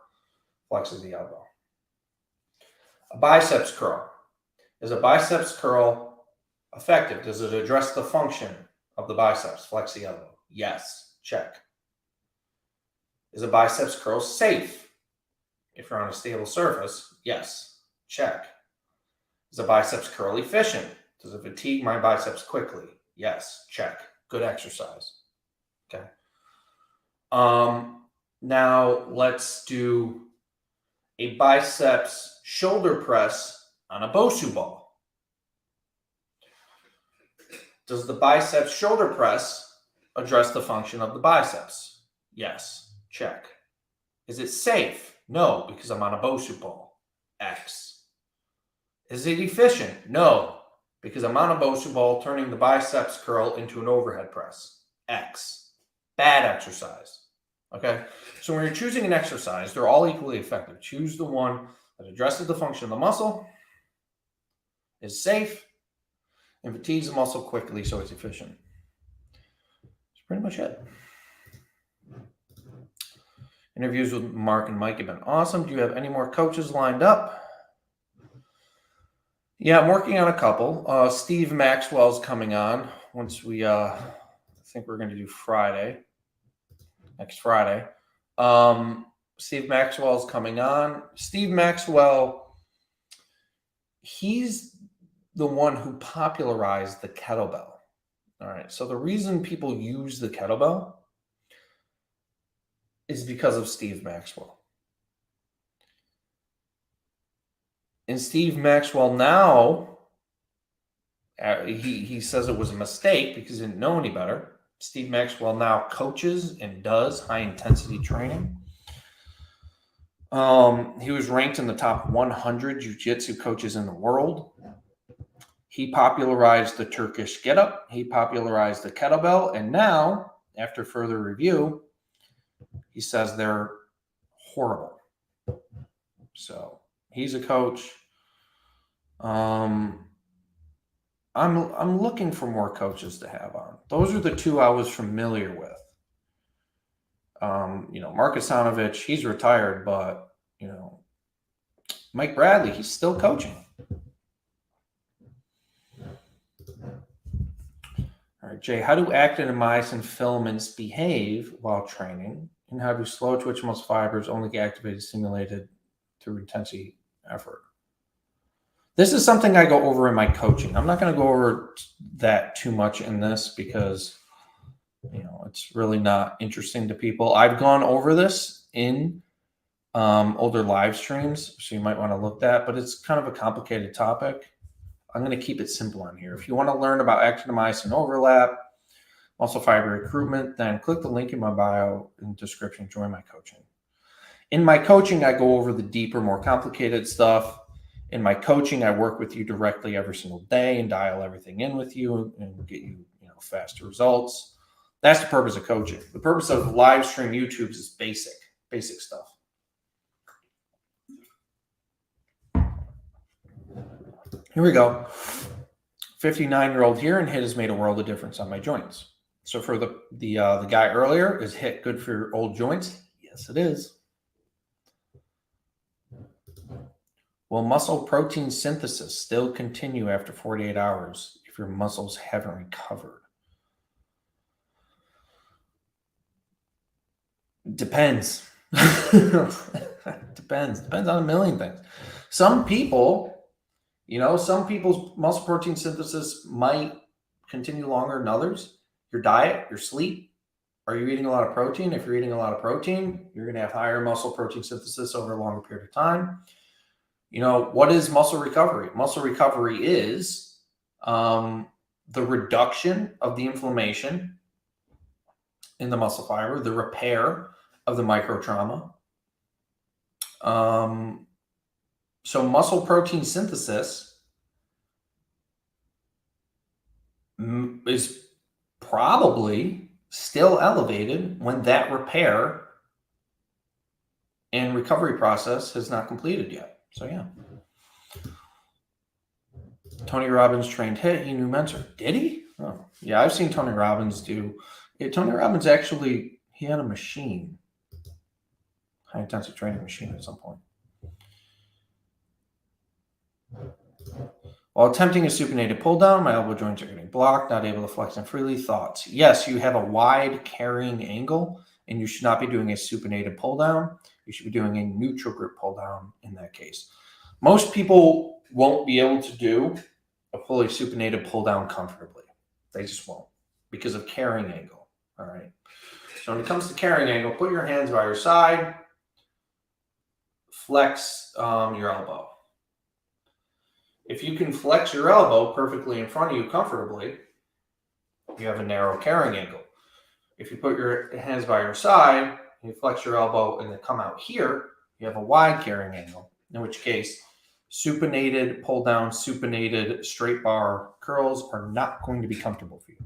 Flexes the elbow. A biceps curl. Is a biceps curl effective? Does it address the function of the biceps? Flex the elbow. Yes. Check. Is a biceps curl safe? If you're on a stable surface, yes. Check. Is a biceps curl efficient? Does it fatigue my biceps quickly? Yes. Check. Good exercise. Okay. Now let's do a biceps shoulder press on a Bosu ball. Does the biceps shoulder press address the function of the biceps? Yes. Check. Is it safe? No, because I'm on a Bosu ball. X. Is it efficient? No, because I'm on a Bosu ball turning the biceps curl into an overhead press. X. Bad exercise. Okay? So when you're choosing an exercise, they're all equally effective. Choose the one that addresses the function of the muscle, is safe, and fatigues the muscle quickly so it's efficient. That's pretty much it. Interviews with Mark and Mike have been awesome. Do you have any more coaches lined up? Yeah, I'm working on a couple. Steve Maxwell's coming on once we, I think we're going to do next Friday. Steve Maxwell's coming on. Steve Maxwell, he's the one who popularized the kettlebell. All right. So the reason people use the kettlebell is because of Steve Maxwell. And Steve Maxwell now, he says it was a mistake because he didn't know any better. Steve Maxwell now coaches and does high-intensity training. He was ranked in the top 100 jiu-jitsu coaches in the world. He popularized the Turkish get-up. He popularized the kettlebell. And now, after further review, he says they're horrible. So he's a coach. I'm looking for more coaches to have on. Those are the two I was familiar with. Mark Asanovich, he's retired, but Mike Bradley, he's still coaching. All right, Jay, how do actin and myosin filaments behave while training and have you slow twitch muscle fibers only get activated, stimulated through intensity effort. This is something I go over in my coaching. I'm not going to go over that too much in this because, it's really not interesting to people. I've gone over this in older live streams, so you might want to look that, but it's kind of a complicated topic. I'm going to keep it simple on here. If you want to learn about actin-to-myosin overlap, muscle fiber recruitment, then click the link in my bio in the description, join my coaching. In my coaching, I go over the deeper, more complicated stuff. In my coaching, I work with you directly every single day and dial everything in with you and get you, faster results. That's the purpose of coaching. The purpose of live stream YouTubes is basic stuff. Here we go. 59-year-old here, and HIIT has made a world of difference on my joints. So for the guy earlier, is HIIT good for your old joints? Yes, it is. Will muscle protein synthesis still continue after 48 hours if your muscles haven't recovered? Depends. Depends on a million things. Some people's muscle protein synthesis might continue longer than others. Your diet, your sleep. Are you eating a lot of protein? If you're eating a lot of protein, you're going to have higher muscle protein synthesis over a longer period of time. What is muscle recovery? Muscle recovery is the reduction of the inflammation in the muscle fiber, the repair of the microtrauma. So muscle protein synthesis is probably still elevated when that repair and recovery process has not completed yet. So yeah. Tony Robbins trained HIIT. He knew mentor. Did he? Oh, yeah. I've seen Tony Robbins do. Yeah, Tony Robbins actually, he had a machine, high intensity training machine at some point. While attempting a supinated pull down, my elbow joints are getting blocked, not able to flex them freely. Thoughts? Yes, you have a wide carrying angle, and you should not be doing a supinated pull down. You should be doing a neutral grip pull down in that case. Most people won't be able to do a fully supinated pull down comfortably. They just won't because of carrying angle. All right. So when it comes to carrying angle, put your hands by your side, flex your elbow. If you can flex your elbow perfectly in front of you comfortably, you have a narrow carrying angle. If you put your hands by your side, you flex your elbow and then come out here, you have a wide carrying angle, in which case supinated pull down, supinated straight bar curls are not going to be comfortable for you.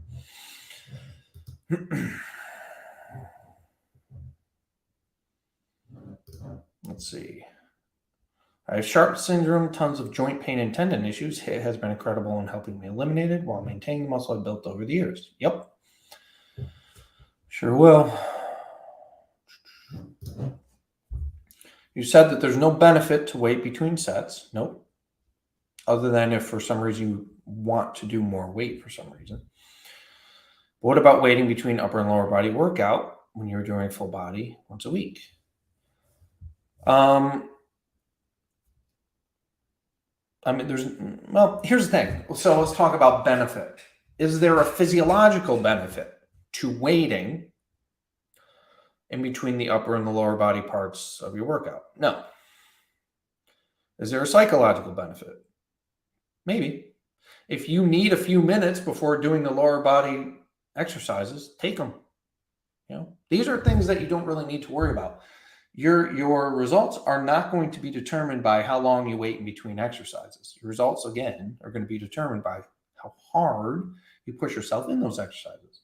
Let's see. I have Sharp syndrome, tons of joint pain and tendon issues. HIIT has been incredible in helping me eliminate it while maintaining the muscle I built over the years. Yep. Sure will. You said that there's no benefit to weight between sets. Nope. Other than if for some reason you want to do more weight for some reason. But what about waiting between upper and lower body workout when you're doing full body once a week? Here's the thing. So let's talk about benefit. Is there a physiological benefit to waiting in between the upper and the lower body parts of your workout? No. Is there a psychological benefit? Maybe. If you need a few minutes before doing the lower body exercises, take them. These are things that you don't really need to worry about. Your results are not going to be determined by how long you wait in between exercises. Your results, again, are going to be determined by how hard you push yourself in those exercises.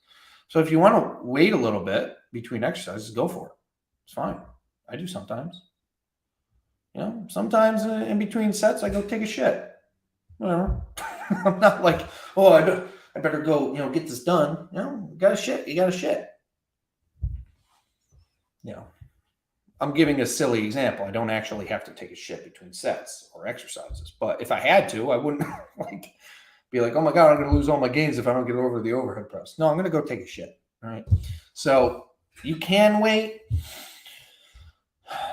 So if you want to wait a little bit between exercises, go for it. It's fine. I do sometimes. Sometimes in between sets, I go take a shit. Whatever. I'm not like, I better go, get this done. You got to shit. You got to shit. I'm giving a silly example. I don't actually have to take a shit between sets or exercises. But if I had to, I wouldn't be like, oh my God, I'm going to lose all my gains if I don't get over the overhead press. No, I'm going to go take a shit. All right. So You can wait.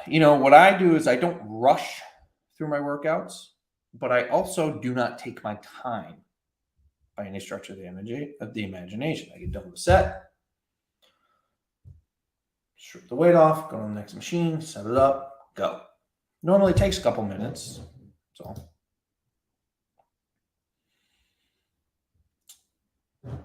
What I do is I don't rush through my workouts, but I also do not take my time by any stretch of the imagination. I get done with the set, strip the weight off, go to the next machine, set it up, go. Normally takes a couple minutes. So all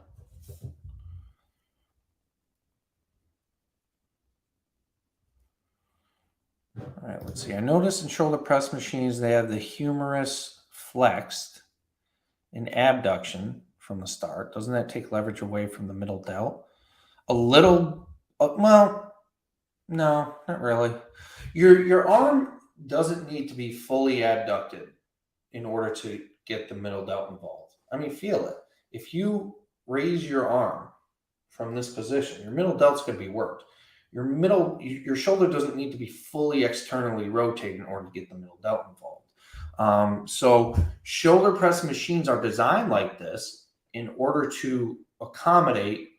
right, let's see. I noticed in shoulder press machines they have the humerus flexed in abduction from the start. Doesn't that take leverage away from the middle delt? A little, well, no, not really. Your arm doesn't need to be fully abducted in order to get the middle delt involved. I mean, feel it. If you raise your arm from this position, your middle delt's going to be worked. Your shoulder doesn't need to be fully externally rotated in order to get the middle delt involved. So shoulder press machines are designed like this in order to accommodate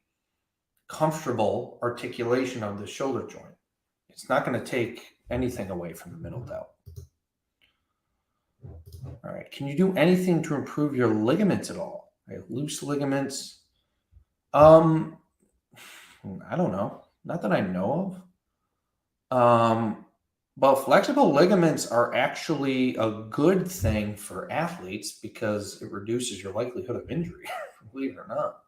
comfortable articulation of the shoulder joint. It's not going to take anything away from the middle delt. All right. Can you do anything to improve your ligaments at all? Right, loose ligaments. I don't know. Not that I know of. But flexible ligaments are actually a good thing for athletes because it reduces your likelihood of injury, believe it or not.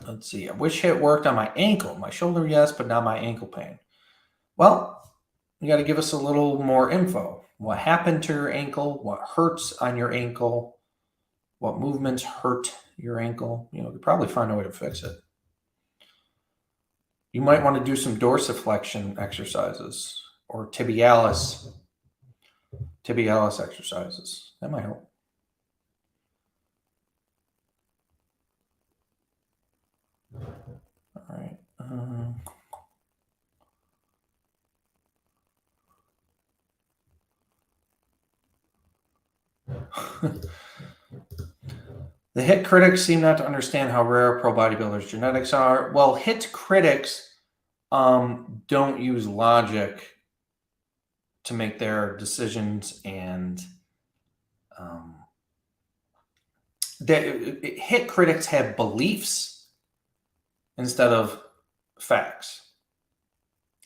Let's see. I wish it worked on my ankle. My shoulder, yes, but not my ankle pain. Well, you got to give us a little more info. What happened to your ankle? What hurts on your ankle? What movements hurt your ankle? You could probably find a way to fix it. You might want to do some dorsiflexion exercises or tibialis exercises. That might help. All right. The HIT critics seem not to understand how rare pro bodybuilders' genetics are. Well, HIT critics don't use logic to make their decisions, and HIT critics have beliefs instead of facts.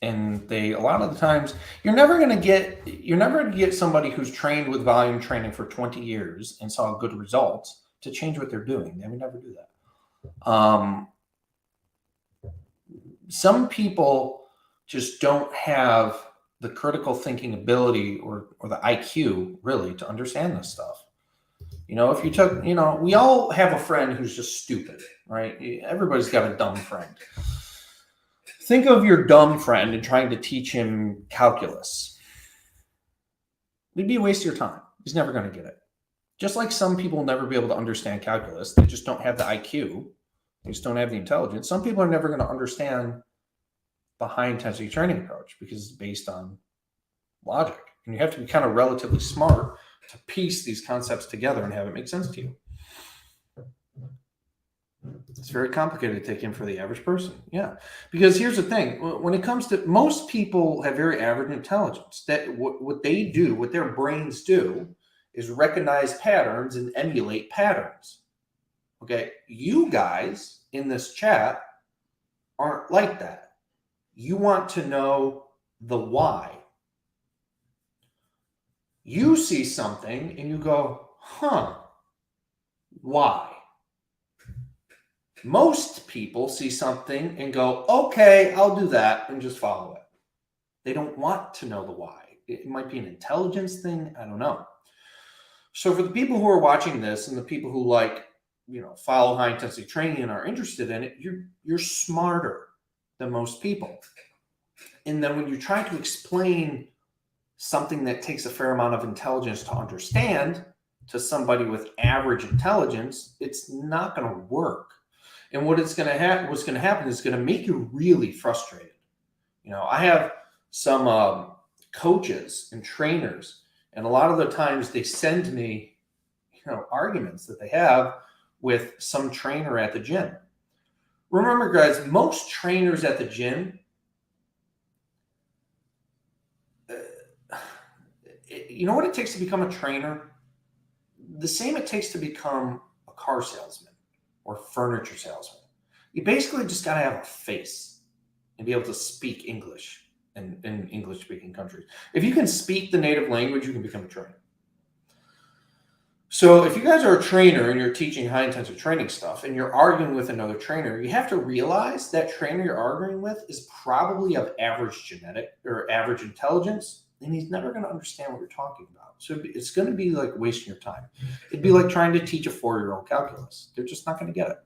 And a lot of the times you're never going to get somebody who's trained with volume training for 20 years and saw good results to change what they're doing. They would never do that. Some people just don't have the critical thinking ability or the IQ really to understand this stuff. If you took, we all have a friend who's just stupid, right? Everybody's got a dumb friend. Think of your dumb friend and trying to teach him calculus. It'd be a waste of your time. He's never going to get it. Just like some people will never be able to understand calculus. They just don't have the IQ. They just don't have the intelligence. Some people are never going to understand the high intensity training approach because it's based on logic. And you have to be kind of relatively smart to piece these concepts together and have it make sense to you. It's very complicated to take in for the average person. Yeah. Because here's the thing. When it comes to most people have very average intelligence. That what they do, what their brains do is recognize patterns and emulate patterns. Okay. You guys in this chat aren't like that. You want to know the why. You see something and you go, why? Most people see something and go, okay, I'll do that, and just follow it. They don't want to know the why. It might be an intelligence thing. I don't know. So for the people who are watching this and the people who follow high intensity training and are interested in it, you're smarter than most people. And then when you try to explain something that takes a fair amount of intelligence to understand to somebody with average intelligence, it's not going to work. And what's going to happen is going to make you really frustrated. I have some coaches and trainers, and a lot of the times they send me, arguments that they have with some trainer at the gym. Remember, guys, most trainers at the gym, you know what it takes to become a trainer? The same it takes to become a car salesman or furniture salesman. You basically just got to have a face and be able to speak English in English-speaking countries. If you can speak the native language, you can become a trainer. So if you guys are a trainer and you're teaching high-intensive training stuff and you're arguing with another trainer, you have to realize that trainer you're arguing with is probably of average genetic or average intelligence, and he's never going to understand what you're talking about. So it's going to be like wasting your time. It'd be like trying to teach a 4-year-old calculus. They're just not going to get it.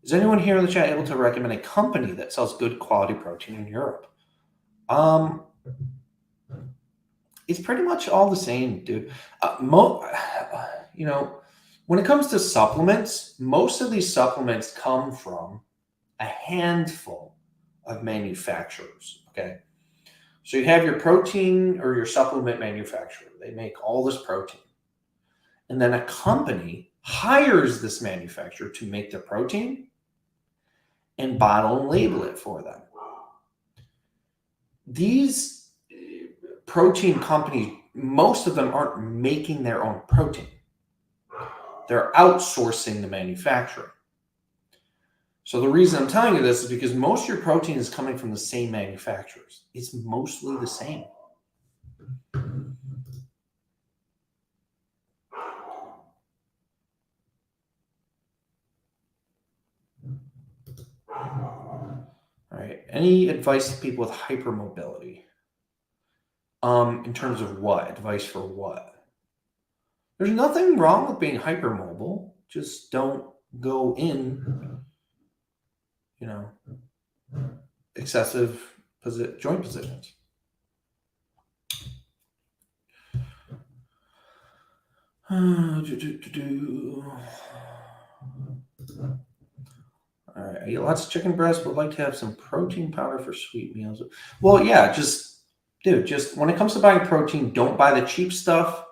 Is anyone here in the chat able to recommend a company that sells good quality protein in Europe? It's pretty much all the same, dude. When it comes to supplements, most of these supplements come from a handful of manufacturers, okay? So you have your protein or your supplement manufacturer. They make all this protein. And then a company hires this manufacturer to make the protein and bottle and label it for them. These protein companies, most of them aren't making their own protein. They're outsourcing the manufacturing. So the reason I'm telling you this is because most of your protein is coming from the same manufacturers. It's mostly the same. All right. Any advice to people with hypermobility? In terms of what? Advice for what? There's nothing wrong with being hypermobile. Just don't go in, excessive joint positions. All right. I eat lots of chicken breast, but like to have some protein powder for sweet meals. Well, yeah, just when it comes to buying protein, don't buy the cheap stuff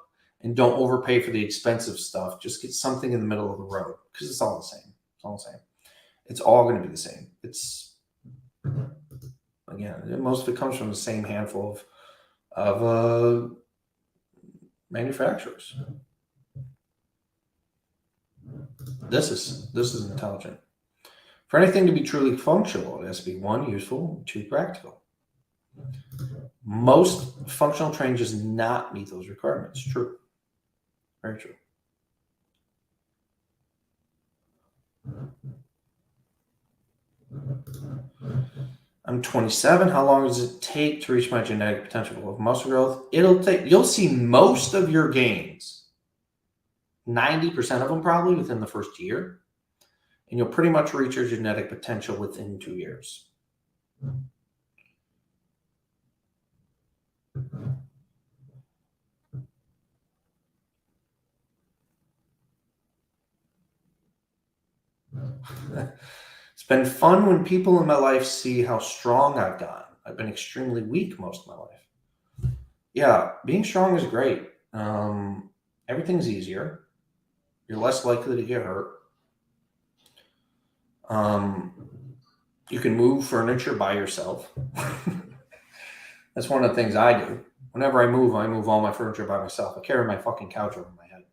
and don't overpay for the expensive stuff. Just get something in the middle of the road because it's all the same. It's all the same. It's all going to be the same. It's, again, most of it comes from the same handful of manufacturers. This is intelligent. For anything to be truly functional, it has to be 1, useful, 2, practical. Most functional training does not meet those requirements. True. Very true. I'm 27. How long does it take to reach my genetic potential of muscle growth? You'll see most of your gains, 90% of them probably within the first year. And you'll pretty much reach your genetic potential within 2 years. It's been fun when people in my life see how strong I've gotten. I've been extremely weak most of my life. Yeah, being strong is great. Everything's easier. You're less likely to get hurt. You can move furniture by yourself. That's one of the things I do. Whenever I move all my furniture by myself. I carry my fucking couch over my head.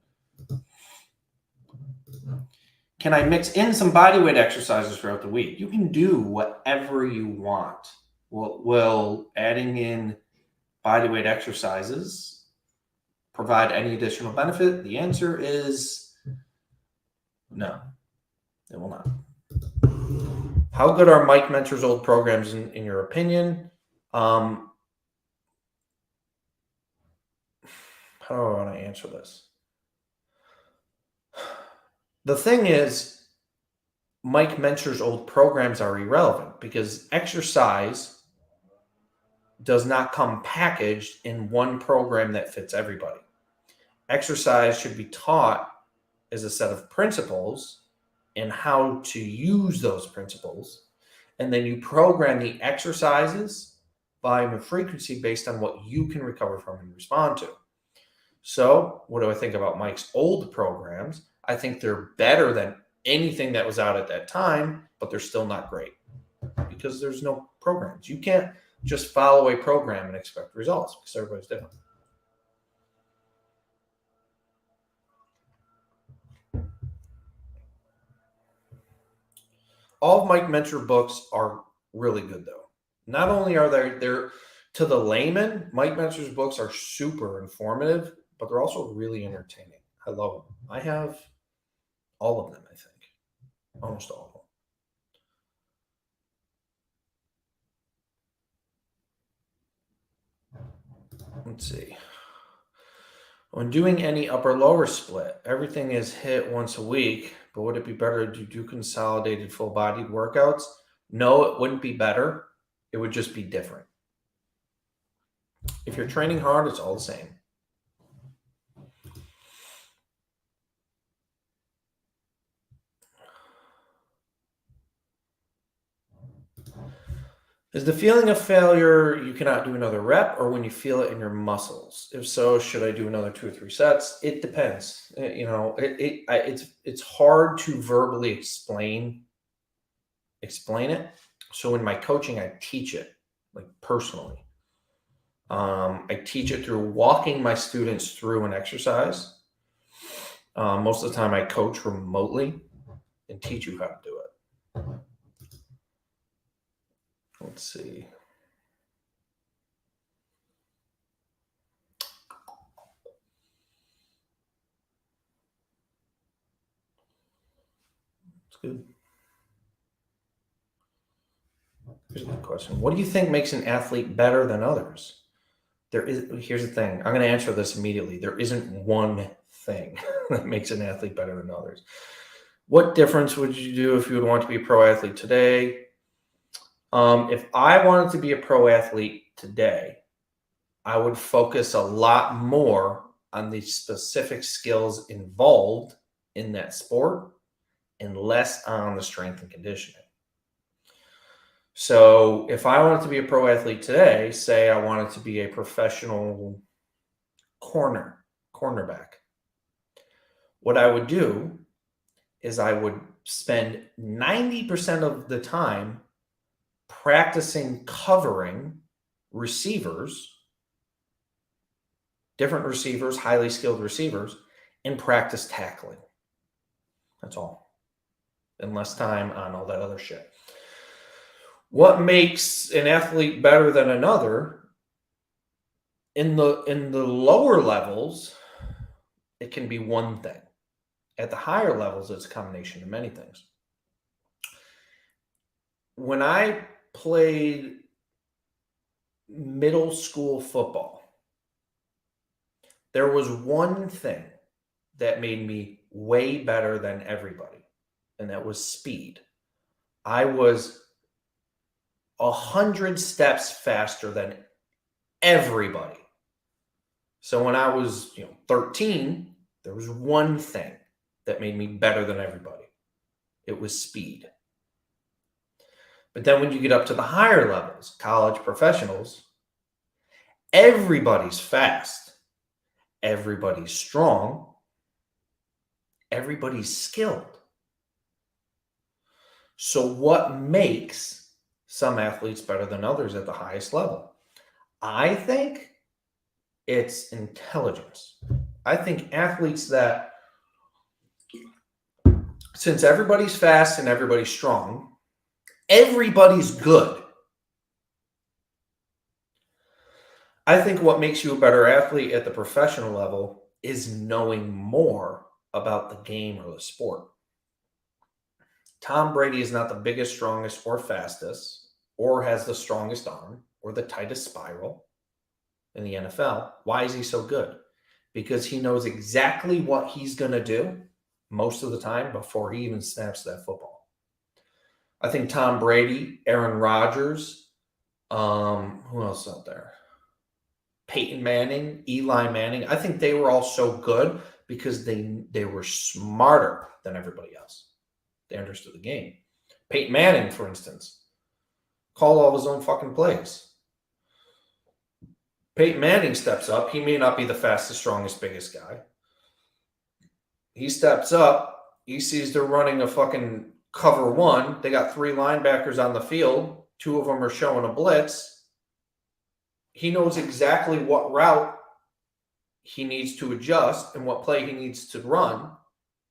Can I mix in some bodyweight exercises throughout the week? You can do whatever you want. Will adding in bodyweight exercises provide any additional benefit? The answer is no. It will not. How good are Mike Mentor's old programs in your opinion? How do I want to answer this? The thing is, Mike Mentor's old programs are irrelevant because exercise does not come packaged in one program that fits everybody. Exercise should be taught as a set of principles and how to use those principles. And then you program the exercises, volume, and frequency based on what you can recover from and respond to. So what do I think about Mike's old programs? I think they're better than anything that was out at that time, but they're still not great because there's no programs. You can't just follow a program and expect results because everybody's different. All of Mike Mentor books are really good, though. Not only are they're to the layman, Mike Mentor's books are super informative, but they're also really entertaining. I love them. I have all of them, I think. Almost all of them. Let's see. When doing any upper lower split, everything is hit once a week, but would it be better to do consolidated full bodied workouts? No, it wouldn't be better. It would just be different. If you're training hard, it's all the same. Is the feeling of failure you cannot do another rep, or when you feel it in your muscles? If so, should I do another 2 or 3 sets? It depends. It's hard to verbally explain it. So in my coaching, I teach it like personally. I teach it through walking my students through an exercise. Most of the time, I coach remotely and teach you how to do it. Let's see. It's good. Here's a good question. What do you think makes an athlete better than others? Here's the thing. I'm going to answer this immediately. There isn't one thing that makes an athlete better than others. What difference would you do if you would want to be a pro athlete today? If I wanted to be a pro athlete today, I would focus a lot more on the specific skills involved in that sport and less on the strength and conditioning. So if I wanted to be a pro athlete today, say I wanted to be a professional cornerback, what I would do is I would spend 90% of the time practicing covering receivers, different receivers, highly skilled receivers, and practice tackling. That's all. And less time on all that other shit. What makes an athlete better than another? In the lower levels, it can be one thing. At the higher levels, it's a combination of many things. When I played middle school football, there was one thing that made me way better than everybody, and that was speed. I was 100 steps faster than everybody. So when I was 13, there was one thing that made me better than everybody. It was speed. But then when you get up to the higher levels, college professionals, everybody's fast, everybody's strong, everybody's skilled. So what makes some athletes better than others at the highest level? I think it's intelligence. I think athletes that, since everybody's fast and everybody's strong, everybody's good. I think what makes you a better athlete at the professional level is knowing more about the game or the sport. Tom Brady is not the biggest, strongest, or fastest, or has the strongest arm, or the tightest spiral in the NFL. Why is he so good? Because he knows exactly what he's going to do most of the time before he even snaps that football. I think Tom Brady, Aaron Rodgers, who else out there? Peyton Manning, Eli Manning. I think they were all so good because they were smarter than everybody else. They understood the game. Peyton Manning, for instance, called all his own fucking plays. Peyton Manning steps up. He may not be the fastest, strongest, biggest guy. He steps up. He sees they're running a fucking cover one. They got 3 linebackers on the field. 2 of them are showing a blitz. He knows exactly what route he needs to adjust and what play he needs to run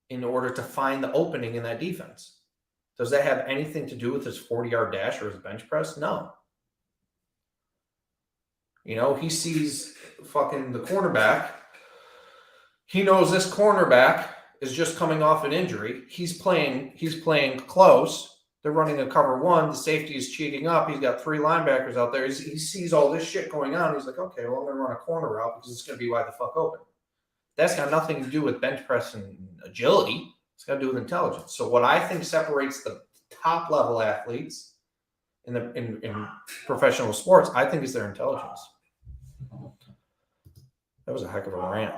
in order to find the opening in that defense. Does that have anything to do with his 40-yard dash or his bench press? No. You know, he sees fucking the cornerback. He knows this cornerback is just coming off an injury. He's playing close. They're running a cover one. The safety is cheating up. He's got 3 linebackers out there. He sees all this shit going on. He's like, okay, well, I'm going to run a corner route because it's going to be wide the fuck open. That's got nothing to do with bench press and agility. It's got to do with intelligence. So what I think separates the top level athletes in professional sports, I think, is their intelligence. That was a heck of a rant.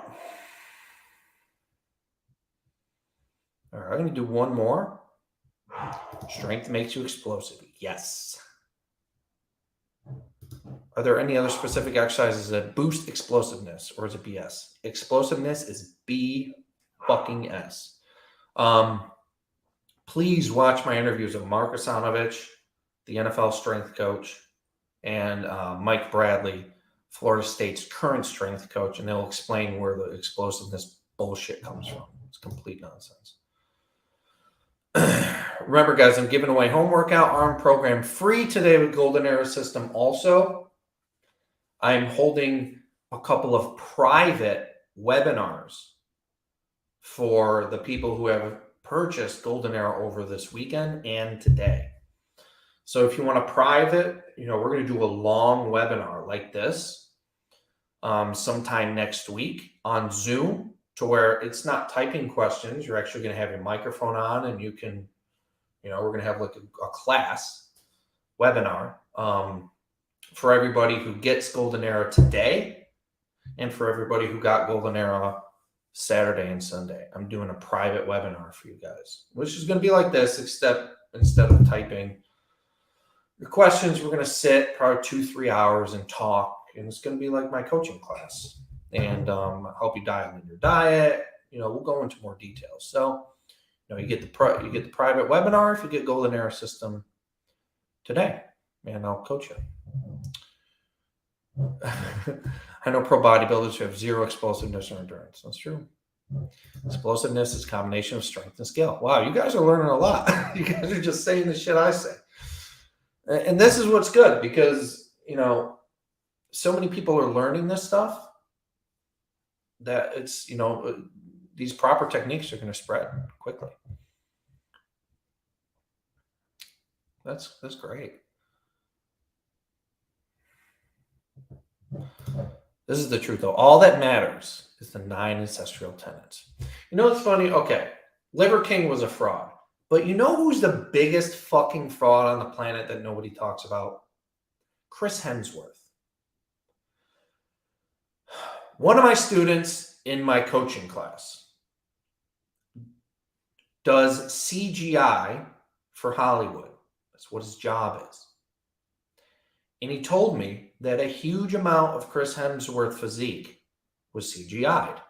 All right, I'm going to do one more. Strength makes you explosive. Yes. Are there any other specific exercises that boost explosiveness, or is it BS? Explosiveness is B-fucking-S. Please watch my interviews of Mark Asanovich, the NFL strength coach, and Mike Bradley, Florida State's current strength coach, and they'll explain where the explosiveness bullshit comes from. It's complete nonsense. Remember, guys, I'm giving away home workout arm program free today with Golden Era System. Also, I'm holding a couple of private webinars for the people who have purchased Golden Era over this weekend and today. So if you want a private, we're going to do a long webinar like this sometime next week on Zoom, to where it's not typing questions. You're actually going to have your microphone on, and you can, we're going to have like a class webinar for everybody who gets Golden Era today and for everybody who got Golden Era Saturday and Sunday. I'm doing a private webinar for you guys, which is going to be like this, except instead of typing your questions, we're going to sit probably 2-3 hours and talk, and it's going to be like my coaching class. And help you dial in your diet. We'll go into more details. So, you get the private webinar if you get Golden Era System today, and I'll coach you. I know pro bodybuilders who have zero explosiveness or endurance. That's true. Explosiveness is a combination of strength and skill. Wow, you guys are learning a lot. You guys are just saying the shit I say. And this is what's good, because, so many people are learning this stuff that it's, these proper techniques are going to spread quickly. That's great. This is the truth, though. All that matters is the 9 ancestral tenets. It's funny? Okay, Liver King was a fraud. But you know who's the biggest fucking fraud on the planet that nobody talks about? Chris Hemsworth. One of my students in my coaching class does CGI for Hollywood. That's what his job is. And he told me that a huge amount of Chris Hemsworth physique was CGI'd.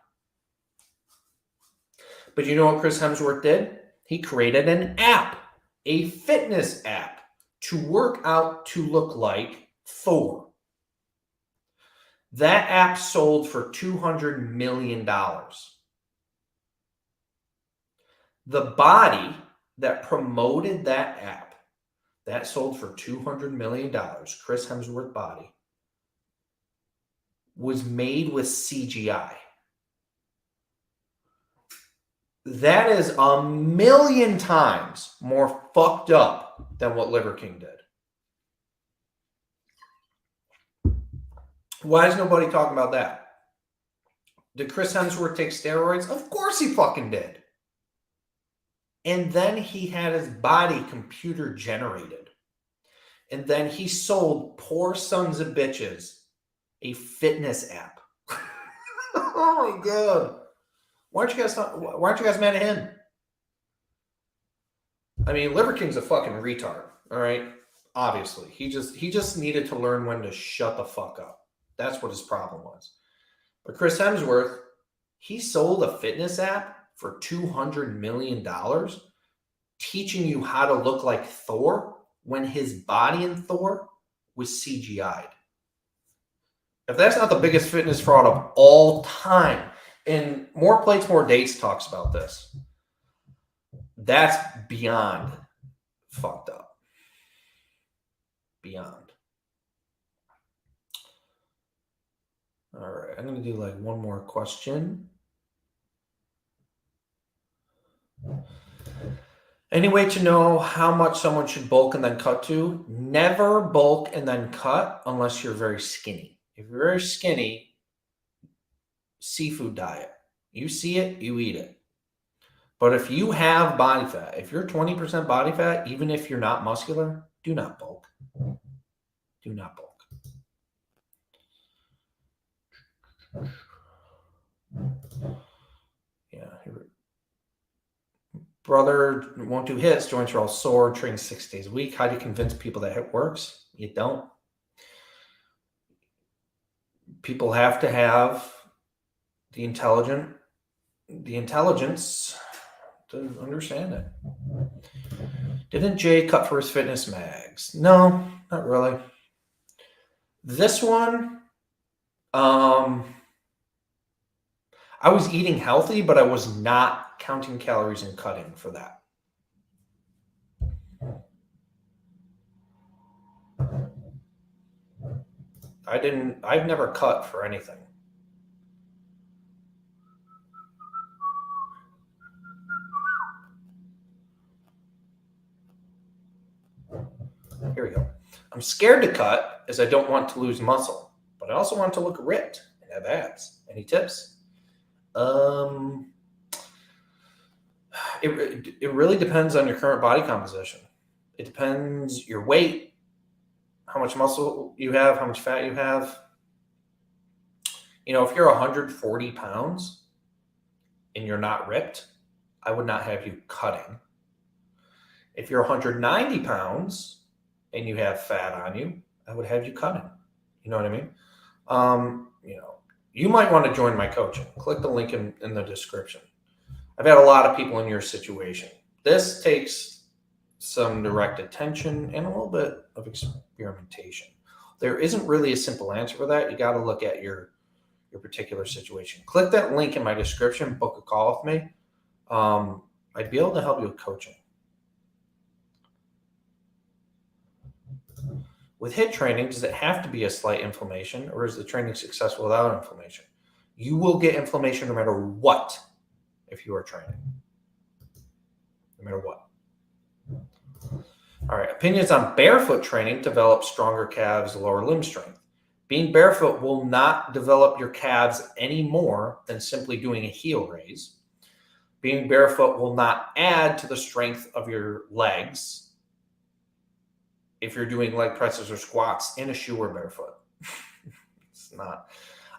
But you know what Chris Hemsworth did? He created an app, a fitness app, to work out to look like Thor. That app sold for $200 million. The body that promoted that app, that sold for $200 million, Chris Hemsworth body, was made with CGI. That is 1,000,000 times more fucked up than what Liver King did. Why is nobody talking about that? Did Chris Hemsworth take steroids? Of course he fucking did. And then he had his body computer generated. And then he sold poor sons of bitches a fitness app. Oh my God. Why aren't you guys mad at him? I mean, Liver King's a fucking retard, all right? Obviously. He just needed to learn when to shut the fuck up. That's what his problem was. But Chris Hemsworth, he sold a fitness app for $200 million, teaching you how to look like Thor when his body in Thor was CGI'd. If that's not the biggest fitness fraud of all time, and More Plates, More Dates talks about this, that's beyond fucked up. Beyond. All right, I'm going to do like one more question. Any way to know how much someone should bulk and then cut to? Never bulk and then cut unless you're very skinny. If you're very skinny, seafood diet. You see it, you eat it. But if you have body fat, if you're 20% body fat, even if you're not muscular, do not bulk. Do not bulk. Yeah. Brother won't do hits. Joints are all sore. Train 6 days a week. How do you convince people that hit works? You don't. People have to have the intelligence to understand it. Didn't Jay cut for his fitness mags? No, not really. This one, I was eating healthy, but I was not counting calories and cutting for that. I've never cut for anything. Here we go. I'm scared to cut as I don't want to lose muscle, but I also want to look ripped and have abs. Any tips? It really depends on your current body composition. It depends your weight, how much muscle you have, how much fat you have. You know, if you're 140 pounds and you're not ripped, I would not have you cutting. If you're 190 pounds and you have fat on you, I would have you cutting. You know what I mean? You know, you might want to join my coaching. Click the link in the description. I've had a lot of people in your situation. This takes some direct attention and a little bit of experimentation. There isn't really a simple answer for that. You got to look at your particular situation. Click that link in my description, book a call with me. I'd be able to help you with coaching. With HIIT training, does it have to be a slight inflammation, or is the training successful without inflammation? You will get inflammation no matter what if you are training. No matter what. All right, opinions on barefoot training: develop stronger calves, lower limb strength. Being barefoot will not develop your calves any more than simply doing a heel raise. Being barefoot will not add to the strength of your legs if you're doing leg presses or squats in a shoe or barefoot. It's not.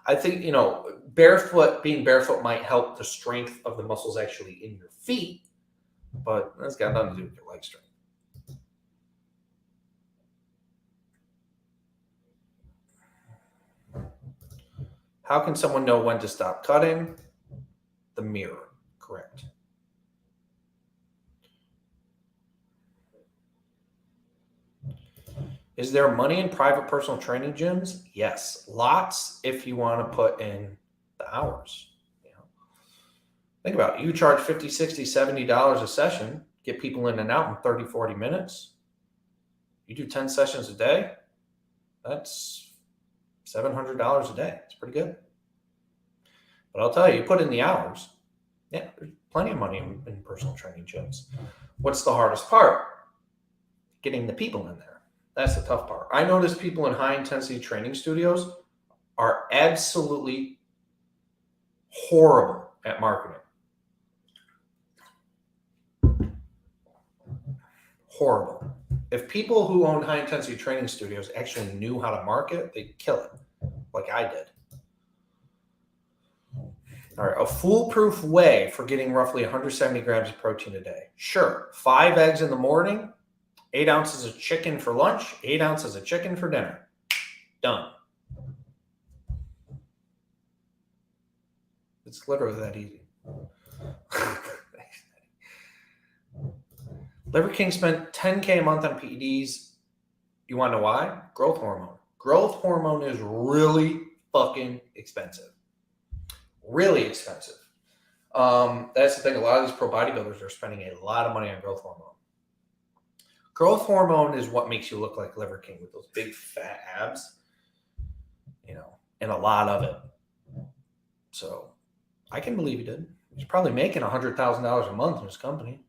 I think, you know, being barefoot might help the strength of the muscles actually in your feet, but that's got nothing to do with your leg strength. How can someone know when to stop cutting? The mirror, correct. Is there money in private personal training gyms? Yes, lots if you want to put in the hours. You know, think about it. You charge $50, $60, $70 a session, get people in and out in 30, 40 minutes. You do 10 sessions a day, that's $700 a day. It's pretty good. But I'll tell you, you put in the hours, yeah, there's plenty of money in personal training gyms. What's the hardest part? Getting the people in there. That's the tough part. I notice people in high-intensity training studios are absolutely horrible at marketing. Horrible. If people who own high-intensity training studios actually knew how to market, they'd kill it, like I did. All right, a foolproof way for getting roughly 170 grams of protein a day. Sure, 5 eggs in the morning, 8 ounces of chicken for lunch, 8 ounces of chicken for dinner. Done. It's literally that easy. Liver King spent $10K a month on PEDs. You want to know why? Growth hormone. Growth hormone is really fucking expensive. Really expensive. That's the thing. A lot of these pro bodybuilders are spending a lot of money on growth hormone. Growth hormone is what makes you look like Liver King with those big fat abs, and a lot of it. So I can believe he did. He's probably making $100,000 a month in his company.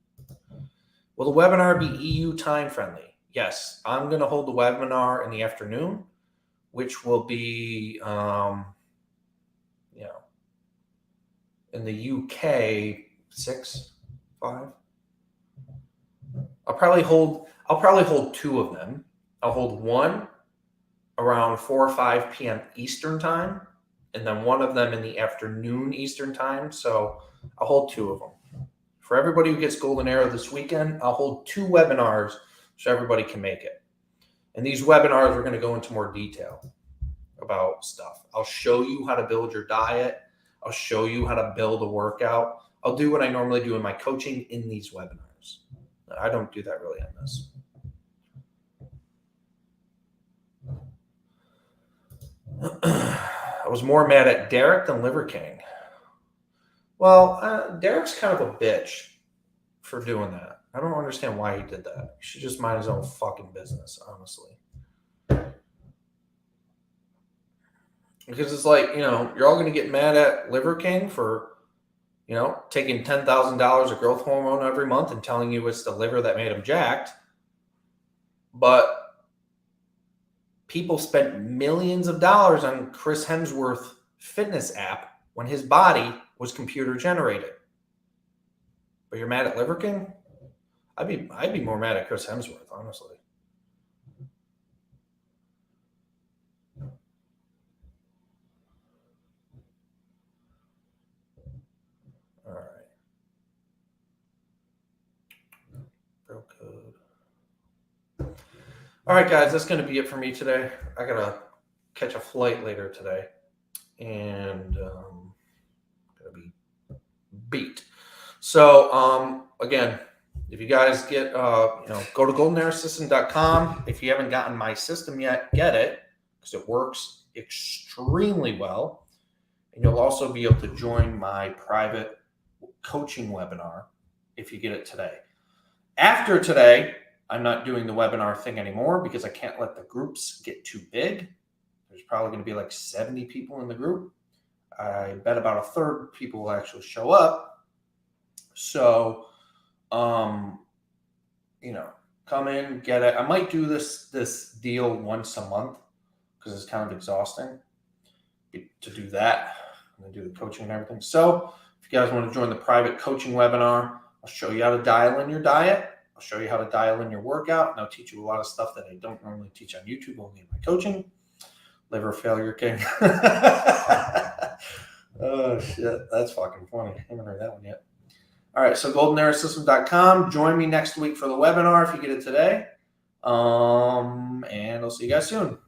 Will the webinar be EU time friendly? Yes, I'm going to hold the webinar in the afternoon, which will be, in the UK, 6, 5. I'll probably hold 2 of them. I'll hold one around 4 or 5 p.m. Eastern time, and then one of them in the afternoon Eastern time. So I'll hold 2 of them. For everybody who gets Golden Era this weekend, I'll hold 2 webinars so everybody can make it. And these webinars are going to go into more detail about stuff. I'll show you how to build your diet. I'll show you how to build a workout. I'll do what I normally do in my coaching in these webinars. I don't do that really on this. I was more mad at Derek than Liver King. Well, Derek's kind of a bitch for doing that. I don't understand why he did that. He should just mind his own fucking business, honestly. Because it's like, you're all going to get mad at Liver King for, taking $10,000 of growth hormone every month and telling you it's the liver that made him jacked. But people spent millions of dollars on Chris Hemsworth fitness app when his body was computer generated. But you're mad at Liver King? I'd be more mad at Chris Hemsworth, honestly. All right. Real code. All right, guys, that's going to be it for me today. I got to catch a flight later today, and going to be beat. So, again, if you guys get, go to goldenerasystem.com. If you haven't gotten my system yet, get it, because it works extremely well. And you'll also be able to join my private coaching webinar if you get it today. After today, I'm not doing the webinar thing anymore because I can't let the groups get too big. There's probably going to be like 70 people in the group. I bet about a third people will actually show up. So, come in, get it. I might do this deal once a month because it's kind of exhausting to do that and then do the coaching and everything. So if you guys want to join the private coaching webinar, I'll show you how to dial in your diet. I'll show you how to dial in your workout, and I'll teach you a lot of stuff that I don't normally teach on YouTube, only in my coaching. Liver failure king. Oh, shit. That's fucking funny. I haven't heard that one yet. All right, so goldenerasystem.com. Join me next week for the webinar if you get it today. And I'll see you guys soon.